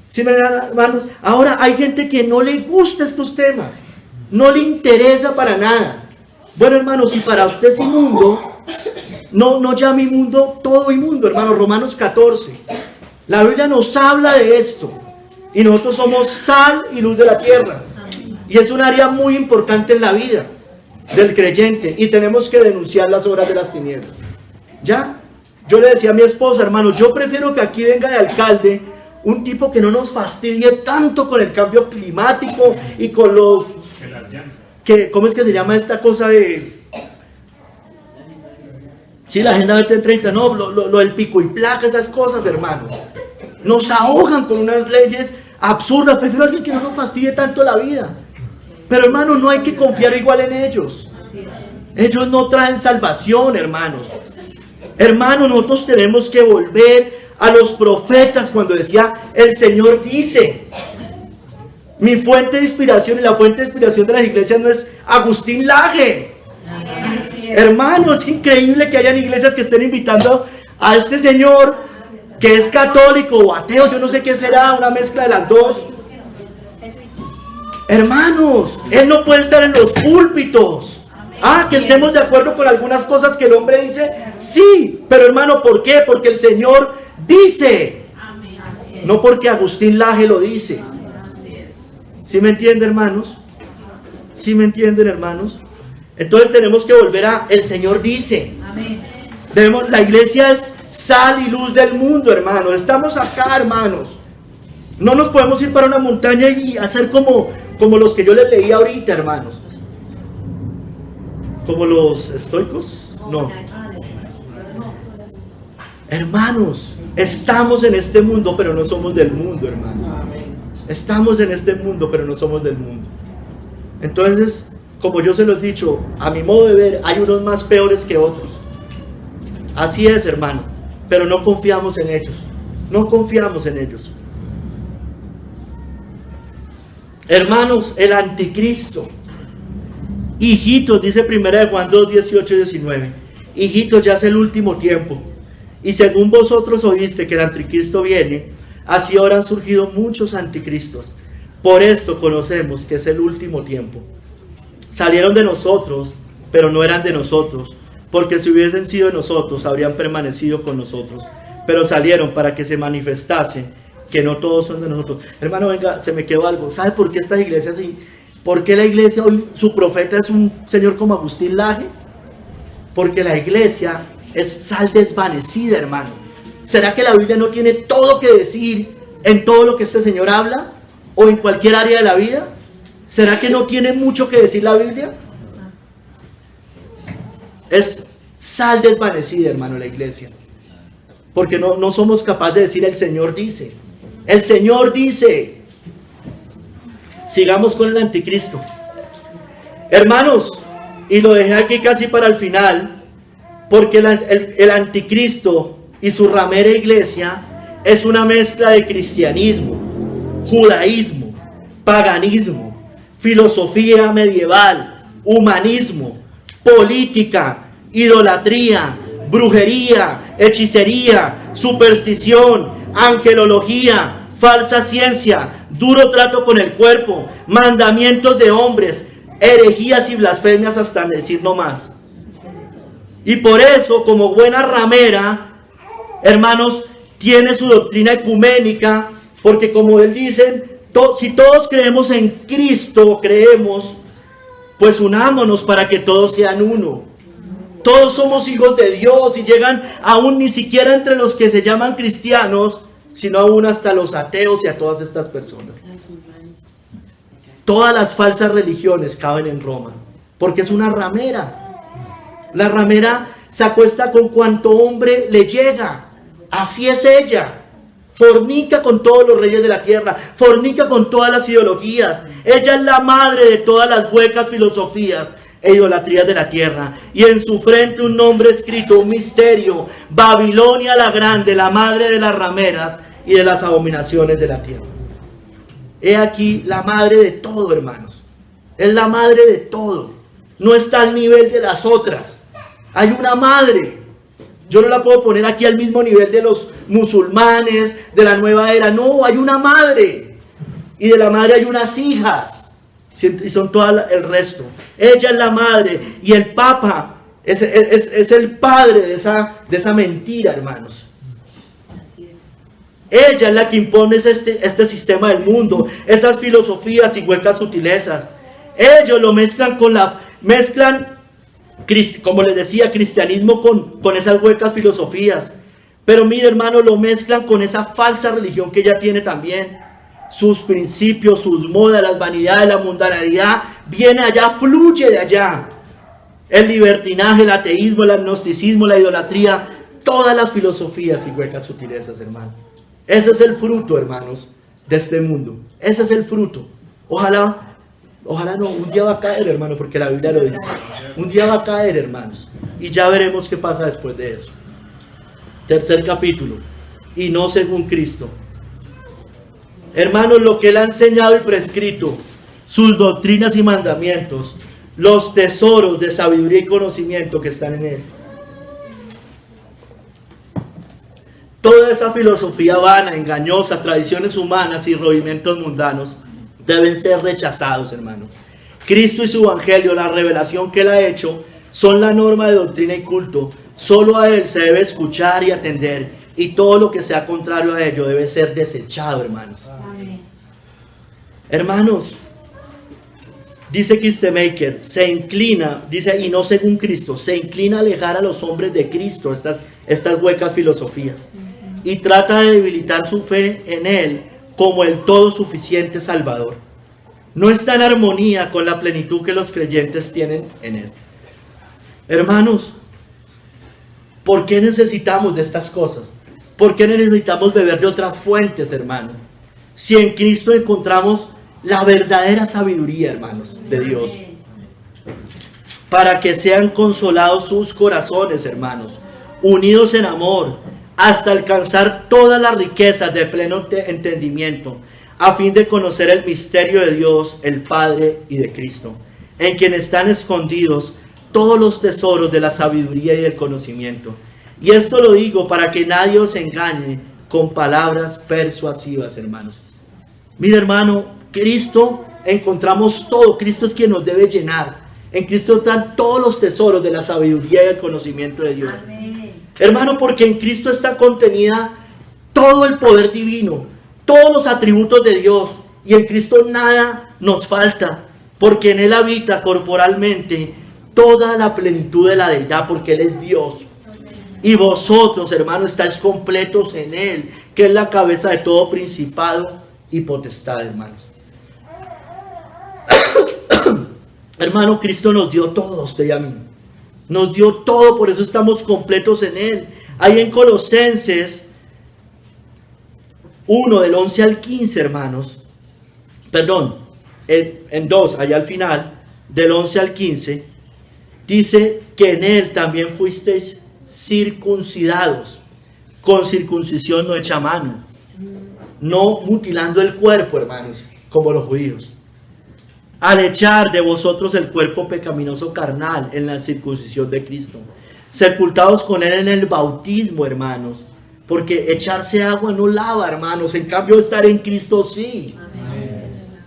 ¿Sí, hermanos? Ahora hay gente que no le gusta estos temas, no le interesa para nada. Bueno, hermanos, si para usted es inmundo, no llame inmundo todo inmundo, hermano. Romanos 14. La Biblia nos habla de esto. Y nosotros somos sal y luz de la tierra. Y es un área muy importante en la vida. del creyente y tenemos que denunciar las obras de las tinieblas. ¿Ya? Yo le decía a mi esposa, hermano, yo prefiero que aquí venga de alcalde un tipo que no nos fastidie tanto con el cambio climático y con los... ¿Cómo es que se llama esta cosa de...? Sí, la Agenda 2030, no, lo del pico y placa, esas cosas, hermanos. Nos ahogan con unas leyes absurdas. Prefiero a alguien que no nos fastidie tanto la vida. Pero, hermano, no hay que confiar igual en ellos. Ellos no traen salvación, hermanos. Hermanos, nosotros tenemos que volver a los profetas cuando decía, el Señor dice. Mi fuente de inspiración y la fuente de inspiración de las iglesias no es Agustín Laje. Hermano, es increíble que hayan iglesias que estén invitando a este señor que es católico o ateo, yo no sé qué será, una mezcla de las dos. Hermanos, él no puede estar en los púlpitos. Que estemos de acuerdo con algunas cosas que el hombre dice, sí, pero hermano, ¿por qué? Porque el Señor dice, no porque Agustín Laje lo dice. ¿Sí me entienden, hermanos? ¿Sí me entienden, hermanos? Entonces tenemos que volver a el Señor dice. La iglesia es sal y luz del mundo, hermanos. Estamos acá, hermanos. No nos podemos ir para una montaña y hacer como los que yo les leí ahorita, hermanos. Como los estoicos. No. Hermanos, estamos en este mundo, pero no somos del mundo, hermanos. Estamos en este mundo, pero no somos del mundo. Entonces, como yo se los he dicho, a mi modo de ver, hay unos más peores que otros. Así es, hermano. Pero no confiamos en ellos. No confiamos en ellos. Hermanos, el anticristo. Hijitos, dice 1 Juan 2, 18 y 19. Hijitos, ya es el último tiempo. Y según vosotros oíste que el anticristo viene, así ahora han surgido muchos anticristos. Por esto conocemos que es el último tiempo. Salieron de nosotros, pero no eran de nosotros, porque si hubiesen sido de nosotros, habrían permanecido con nosotros. Pero salieron para que se manifestase que no todos son de nosotros. Hermano, venga, se me quedó algo. ¿Sabe por qué esta iglesia así? ¿Por qué la iglesia hoy, su profeta es un señor como Agustín Laje? Porque la iglesia es sal desvanecida, hermano. ¿Será que la Biblia no tiene todo que decir en todo lo que este señor habla? ¿O en cualquier área de la vida? ¿Será que no tiene mucho que decir la Biblia? Es sal desvanecida, hermano, la iglesia. Porque no somos capaces de decir el Señor dice. El Señor dice. Sigamos con el anticristo. Hermanos, y lo dejé aquí casi para el final, porque el anticristo y su ramera iglesia es una mezcla de cristianismo, judaísmo, paganismo, filosofía medieval, humanismo, política, idolatría, brujería, hechicería, superstición, angelología, falsa ciencia, duro trato con el cuerpo, mandamientos de hombres, herejías y blasfemias hasta decir no más. Y por eso, como buena ramera, hermanos, tiene su doctrina ecuménica, porque como él dice, si todos creemos en Cristo, pues unámonos para que todos sean uno. Todos somos hijos de Dios y llegan aún ni siquiera entre los que se llaman cristianos, sino aún hasta los ateos y a todas estas personas. Todas las falsas religiones caben en Roma, porque es una ramera. La ramera se acuesta con cuanto hombre le llega. Así es ella. Fornica con todos los reyes de la tierra, fornica con todas las ideologías. Ella es la madre de todas las huecas filosofías e idolatrías de la tierra. Y en su frente un nombre escrito, un misterio: Babilonia la grande, la madre de las rameras y de las abominaciones de la tierra. He aquí la madre de todo, hermanos. Es la madre de todo. No está al nivel de las otras. Hay una madre. Yo no la puedo poner aquí al mismo nivel de los musulmanes, de la nueva era. No, hay una madre. Y de la madre hay unas hijas. Y son todas el resto. Ella es la madre. Y el papa es el padre de esa mentira, hermanos. Ella es la que impone este sistema del mundo. Esas filosofías y huecas sutilezas. Ellos lo mezclan con Mezclan, como les decía, cristianismo con esas huecas filosofías. Pero mire, hermano, lo mezclan con esa falsa religión que ella tiene también. Sus principios, sus modas, las vanidades, la mundanalidad, viene allá, fluye de allá. El libertinaje, el ateísmo, el agnosticismo, la idolatría, todas las filosofías y huecas sutilezas, hermano. Ese es el fruto, hermanos, de este mundo. Ese es el fruto. Ojalá no, un día va a caer, hermano, porque la Biblia lo dice. Un día va a caer, hermanos. Y ya veremos qué pasa después de eso. Tercer capítulo. Y no según Cristo. Hermanos, lo que Él ha enseñado y prescrito, sus doctrinas y mandamientos, los tesoros de sabiduría y conocimiento que están en Él. Toda esa filosofía vana, engañosa, tradiciones humanas y rudimentos mundanos deben ser rechazados, hermanos. Cristo y su evangelio, la revelación que Él ha hecho, son la norma de doctrina y culto. Solo a Él se debe escuchar y atender, y todo lo que sea contrario a ello debe ser desechado, hermanos. Amén. Hermanos, dice Kistemaker, se inclina, dice, y no según Cristo, se inclina a alejar a los hombres de Cristo, estas huecas filosofías, y trata de debilitar su fe en Él como el todo suficiente Salvador. No está en armonía con la plenitud que los creyentes tienen en Él. Hermanos, ¿por qué necesitamos de estas cosas? ¿Por qué necesitamos beber de otras fuentes, hermano? Si en Cristo encontramos la verdadera sabiduría, hermanos, de Dios. Para que sean consolados sus corazones, hermanos, unidos en amor, hasta alcanzar todas las riquezas de pleno entendimiento, a fin de conocer el misterio de Dios, el Padre y de Cristo, en quien están escondidos todos los tesoros de la sabiduría y del conocimiento. Y esto lo digo para que nadie os engañe con palabras persuasivas, hermanos. Mira, hermano, Cristo encontramos todo. Cristo es quien nos debe llenar. En Cristo están todos los tesoros de la sabiduría y el conocimiento de Dios. Amén. Hermano, porque en Cristo está contenida todo el poder divino, todos los atributos de Dios. Y en Cristo nada nos falta, porque en Él habita corporalmente toda la plenitud de la deidad, porque Él es Dios. Y vosotros, hermanos, estáis completos en Él, que es la cabeza de todo principado y potestad, hermanos. Hermano, Cristo nos dio todo a usted y a mí. Nos dio todo, por eso estamos completos en Él. Ahí en Colosenses 1, del 11 al 15, hermanos. Perdón, en 2, allá al final, del 11 al 15, dice que en Él también fuisteis circuncidados, con circuncisión no hecha a mano, no mutilando el cuerpo, hermanos, como los judíos, al echar de vosotros el cuerpo pecaminoso carnal en la circuncisión de Cristo, sepultados con Él en el bautismo, hermanos, porque echarse agua no lava, hermanos, en cambio estar en Cristo sí. Amén.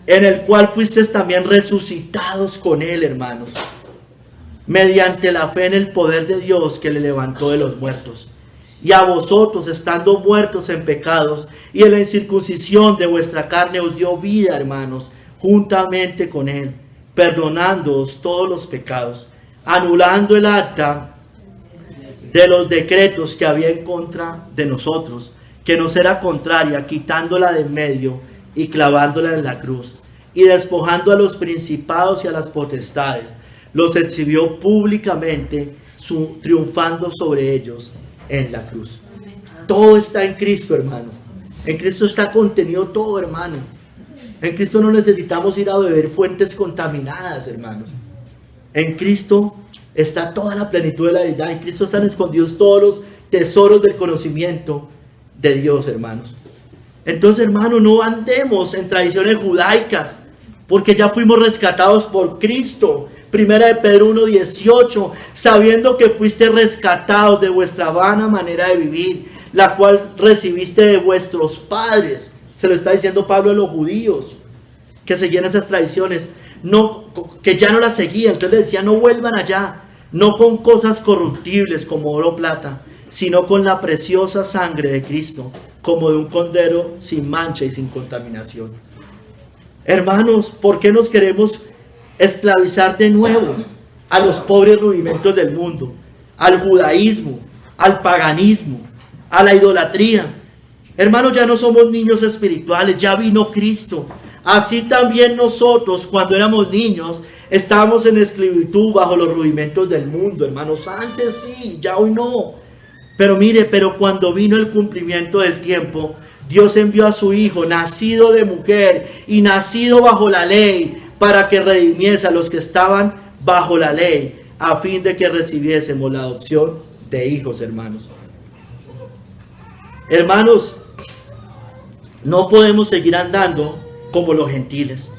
En el cual fuisteis también resucitados con Él, hermanos, mediante la fe en el poder de Dios que le levantó de los muertos. Y a vosotros, estando muertos en pecados y en la incircuncisión de vuestra carne, os dio vida, hermanos, juntamente con Él, perdonándoos todos los pecados, anulando el acta de los decretos que había en contra de nosotros, que nos era contraria, quitándola de en medio y clavándola en la cruz, y despojando a los principados y a las potestades, los exhibió públicamente, triunfando sobre ellos en la cruz. Todo está en Cristo, hermanos. En Cristo está contenido todo, hermano. En Cristo no necesitamos ir a beber fuentes contaminadas, hermanos. En Cristo está toda la plenitud de la deidad. En Cristo están escondidos todos los tesoros del conocimiento de Dios, hermanos. Entonces, hermanos, no andemos en tradiciones judaicas, porque ya fuimos rescatados por Cristo. Primera de Pedro 1:18, sabiendo que fuiste rescatados de vuestra vana manera de vivir, la cual recibiste de vuestros padres. Se lo está diciendo Pablo a los judíos que seguían esas tradiciones, que ya no las seguían. Entonces le decía, no vuelvan allá, no con cosas corruptibles como oro o plata, sino con la preciosa sangre de Cristo, como de un cordero sin mancha y sin contaminación. Hermanos, ¿por qué nos queremos esclavizar de nuevo? a los pobres rudimentos del mundo, al judaísmo, al paganismo, a la idolatría. Hermanos, ya no somos niños espirituales, ya vino Cristo. Así también nosotros, cuando éramos niños, estábamos en esclavitud bajo los rudimentos del mundo, hermanos. Antes sí, ya hoy no. Pero mire, pero cuando vino el cumplimiento del tiempo, Dios envió a su Hijo, nacido de mujer y nacido bajo la ley, para que redimiese a los que estaban bajo la ley, a fin de que recibiésemos la adopción de hijos, hermanos. Hermanos, no podemos seguir andando como los gentiles.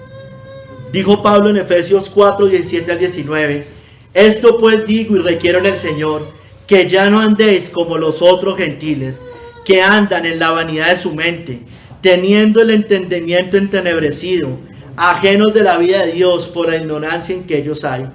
Dijo Pablo en Efesios 4, 17 al 19, esto pues digo y requiero en el Señor, que ya no andéis como los otros gentiles, que andan en la vanidad de su mente, teniendo el entendimiento entenebrecido, ajenos de la vida de Dios por la ignorancia en que ellos hay,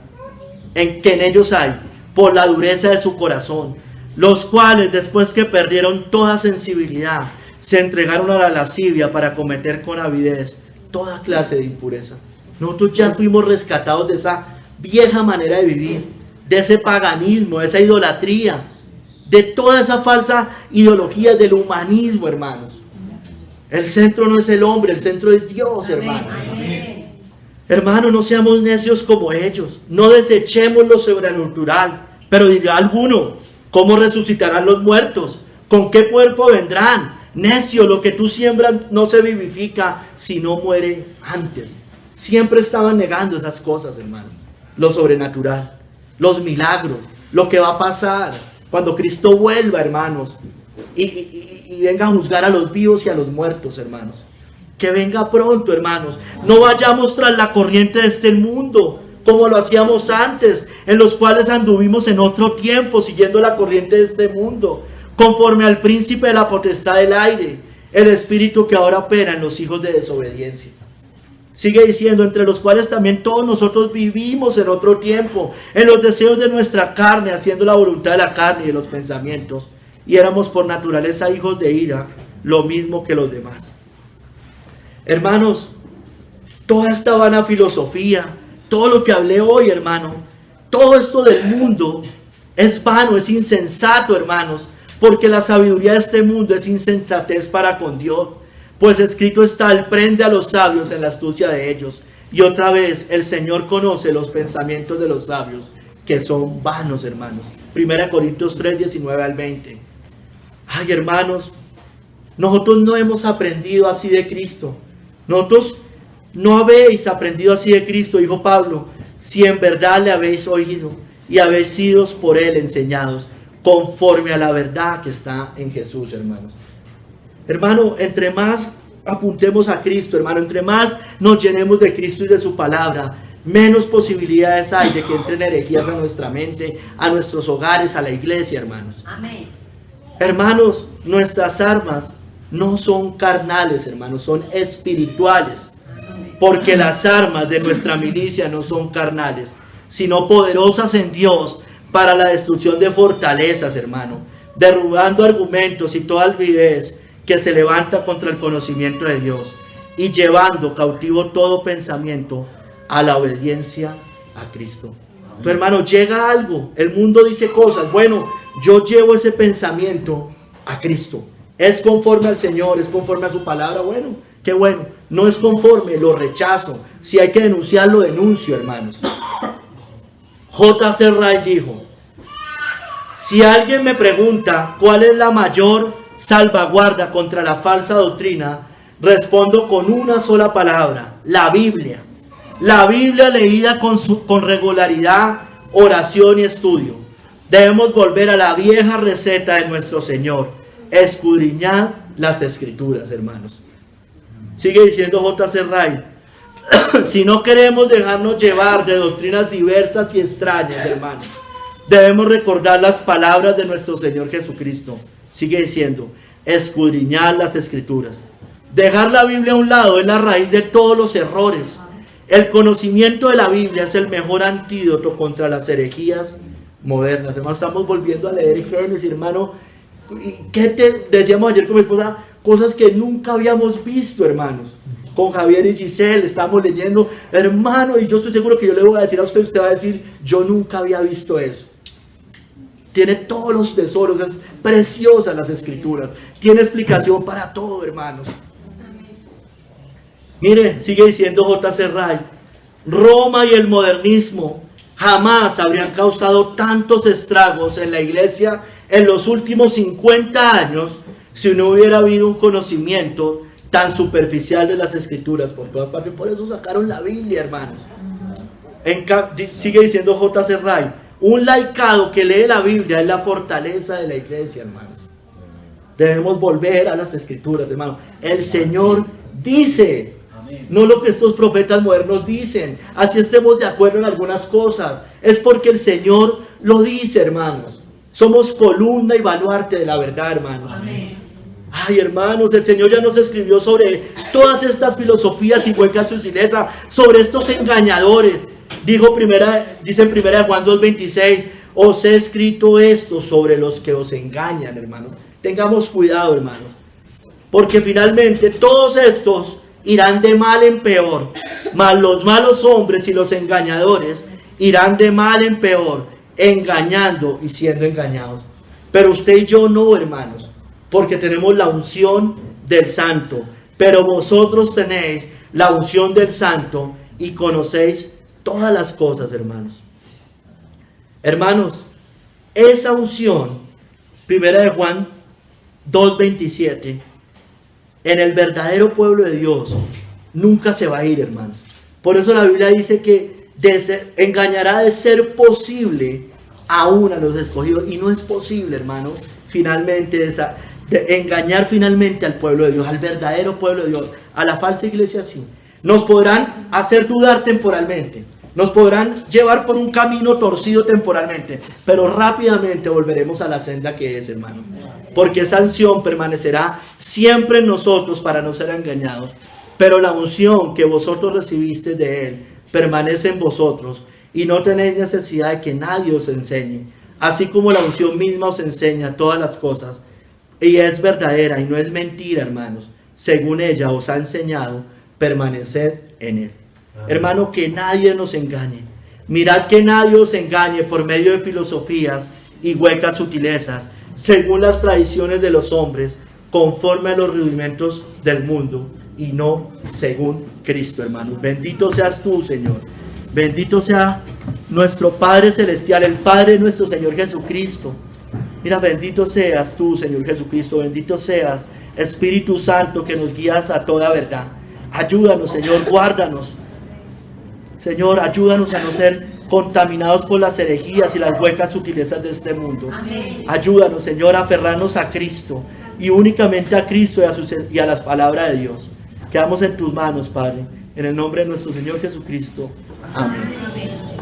por la dureza de su corazón, los cuales después que perdieron toda sensibilidad, se entregaron a la lascivia para cometer con avidez toda clase de impureza. Nosotros ya fuimos rescatados de esa vieja manera de vivir, de ese paganismo, de esa idolatría, de toda esa falsa ideología del humanismo, hermanos. El centro no es el hombre, el centro es Dios, hermano. Hermanos, no seamos necios como ellos, no desechemos lo sobrenatural. Pero dirá alguno, ¿cómo resucitarán los muertos? ¿Con qué cuerpo vendrán? Necio, lo que tú siembras no se vivifica si no muere antes. Siempre estaban negando esas cosas, hermano. Lo sobrenatural, los milagros, lo que va a pasar cuando Cristo vuelva, hermanos, y venga a juzgar a los vivos y a los muertos, hermanos. Que venga pronto, hermanos. No vayamos tras la corriente de este mundo, como lo hacíamos antes, en los cuales anduvimos en otro tiempo, siguiendo la corriente de este mundo, conforme al príncipe de la potestad del aire, el espíritu que ahora opera en los hijos de desobediencia. Sigue diciendo, entre los cuales también todos nosotros vivimos en otro tiempo, en los deseos de nuestra carne, haciendo la voluntad de la carne y de los pensamientos, y éramos por naturaleza hijos de ira, lo mismo que los demás. Hermanos, toda esta vana filosofía, todo lo que hablé hoy, hermano, todo esto del mundo es vano, es insensato, hermanos, porque la sabiduría de este mundo es insensatez para con Dios. Pues escrito está, Él prende a los sabios en la astucia de ellos. Y otra vez, el Señor conoce los pensamientos de los sabios, que son vanos, hermanos. 1 Corintios 3, 19 al 20. Ay, hermanos, nosotros no hemos aprendido así de Cristo. Nosotros no habéis aprendido así de Cristo, dijo Pablo, si en verdad le habéis oído y habéis sido por Él enseñados, conforme a la verdad que está en Jesús, hermanos. Hermano, entre más apuntemos a Cristo, hermano, entre más nos llenemos de Cristo y de su palabra, menos posibilidades hay de que entren herejías a nuestra mente, a nuestros hogares, a la iglesia, hermanos. Amén. Hermanos, nuestras armas no son carnales, hermanos, son espirituales. Porque las armas de nuestra milicia no son carnales, sino poderosas en Dios para la destrucción de fortalezas, hermano, derrubando argumentos y toda altivez que se levanta contra el conocimiento de Dios y llevando cautivo todo pensamiento a la obediencia a Cristo. Tu hermano, llega algo, el mundo dice cosas, bueno, yo llevo ese pensamiento a Cristo, es conforme al Señor, es conforme a su palabra, bueno, qué bueno, no es conforme, lo rechazo, si hay que denunciar, lo denuncio, hermanos. J.C. Wright dijo, si alguien me pregunta cuál es la mayor salvaguarda contra la falsa doctrina, respondo con una sola palabra, la Biblia. La Biblia leída con regularidad, oración y estudio. Debemos volver a la vieja receta de nuestro Señor, escudriñar las Escrituras, hermanos. Sigue diciendo J.C. Wright, si no queremos dejarnos llevar de doctrinas diversas y extrañas, hermanos, debemos recordar las palabras de nuestro Señor Jesucristo. Sigue diciendo, escudriñar las Escrituras. Dejar la Biblia a un lado es la raíz de todos los errores. El conocimiento de la Biblia es el mejor antídoto contra las herejías modernas. Hermano, estamos volviendo a leer Génesis, hermano. ¿Qué te decíamos ayer con mi esposa? Cosas que nunca habíamos visto, hermanos. con Javier y Giselle, estamos leyendo, hermano, y yo estoy seguro que yo le voy a decir a usted va a decir, yo nunca había visto eso. Tiene todos los tesoros, es preciosa las escrituras, tiene explicación para todo, hermanos. Mire, sigue diciendo J.C. Wright, Roma y el modernismo jamás habrían causado tantos estragos en la iglesia en los últimos 50 años si no hubiera habido un conocimiento tan superficial de las escrituras por todas partes. Por eso sacaron la Biblia, hermanos. Sigue diciendo J.C. Wright, un laicado que lee la Biblia es la fortaleza de la iglesia, hermanos. Debemos volver a las escrituras, hermanos. El Señor dice, no lo que estos profetas modernos dicen. Así estemos de acuerdo en algunas cosas, es porque el Señor lo dice, hermanos. Somos columna y baluarte de la verdad, hermanos. Amén. Ay, hermanos, el Señor ya nos escribió sobre todas estas filosofías y huecas sutilezas, sobre estos engañadores. Dice en 1 Juan 2:26, os he escrito esto sobre los que os engañan, hermanos. Tengamos cuidado, hermanos, porque finalmente todos estos irán de mal en peor, mas los malos hombres y los engañadores irán de mal en peor, engañando y siendo engañados. Pero usted y yo no, hermanos, porque tenemos la unción del Santo, pero vosotros tenéis la unción del Santo y conocéis todas las cosas, hermanos. Hermanos, esa unción, 1 Juan 2:27, en el verdadero pueblo de Dios, nunca se va a ir, hermanos. Por eso la Biblia dice que engañará de ser posible aún a los escogidos. Y no es posible, hermanos, finalmente de engañar finalmente al pueblo de Dios, al verdadero pueblo de Dios. A la falsa iglesia sí. Nos podrán hacer dudar temporalmente, nos podrán llevar por un camino torcido temporalmente, pero rápidamente volveremos a la senda que es, hermano. Porque esa unción permanecerá siempre en nosotros para no ser engañados. Pero la unción que vosotros recibiste de Él permanece en vosotros y no tenéis necesidad de que nadie os enseñe. Así como la unción misma os enseña todas las cosas, y es verdadera y no es mentira, hermanos. Según ella os ha enseñado, permaneced en Él. Amén. Hermano, que nadie nos engañe. Mirad que nadie os engañe por medio de filosofías y huecas sutilezas, según las tradiciones de los hombres, conforme a los rudimentos del mundo, y no según Cristo, hermanos. Bendito seas tú, Señor. Bendito sea nuestro Padre Celestial, el Padre de nuestro Señor Jesucristo. Mira, bendito seas tú, Señor Jesucristo. Bendito seas, Espíritu Santo, que nos guías a toda verdad. Ayúdanos, Señor, guárdanos. Señor, ayúdanos a no ser contaminados por las herejías y las huecas sutilezas de este mundo. Amén. Ayúdanos, Señor, a aferrarnos a Cristo, y únicamente a Cristo y a las palabras de Dios. Quedamos en tus manos, Padre, en el nombre de nuestro Señor Jesucristo. Amén. Amén.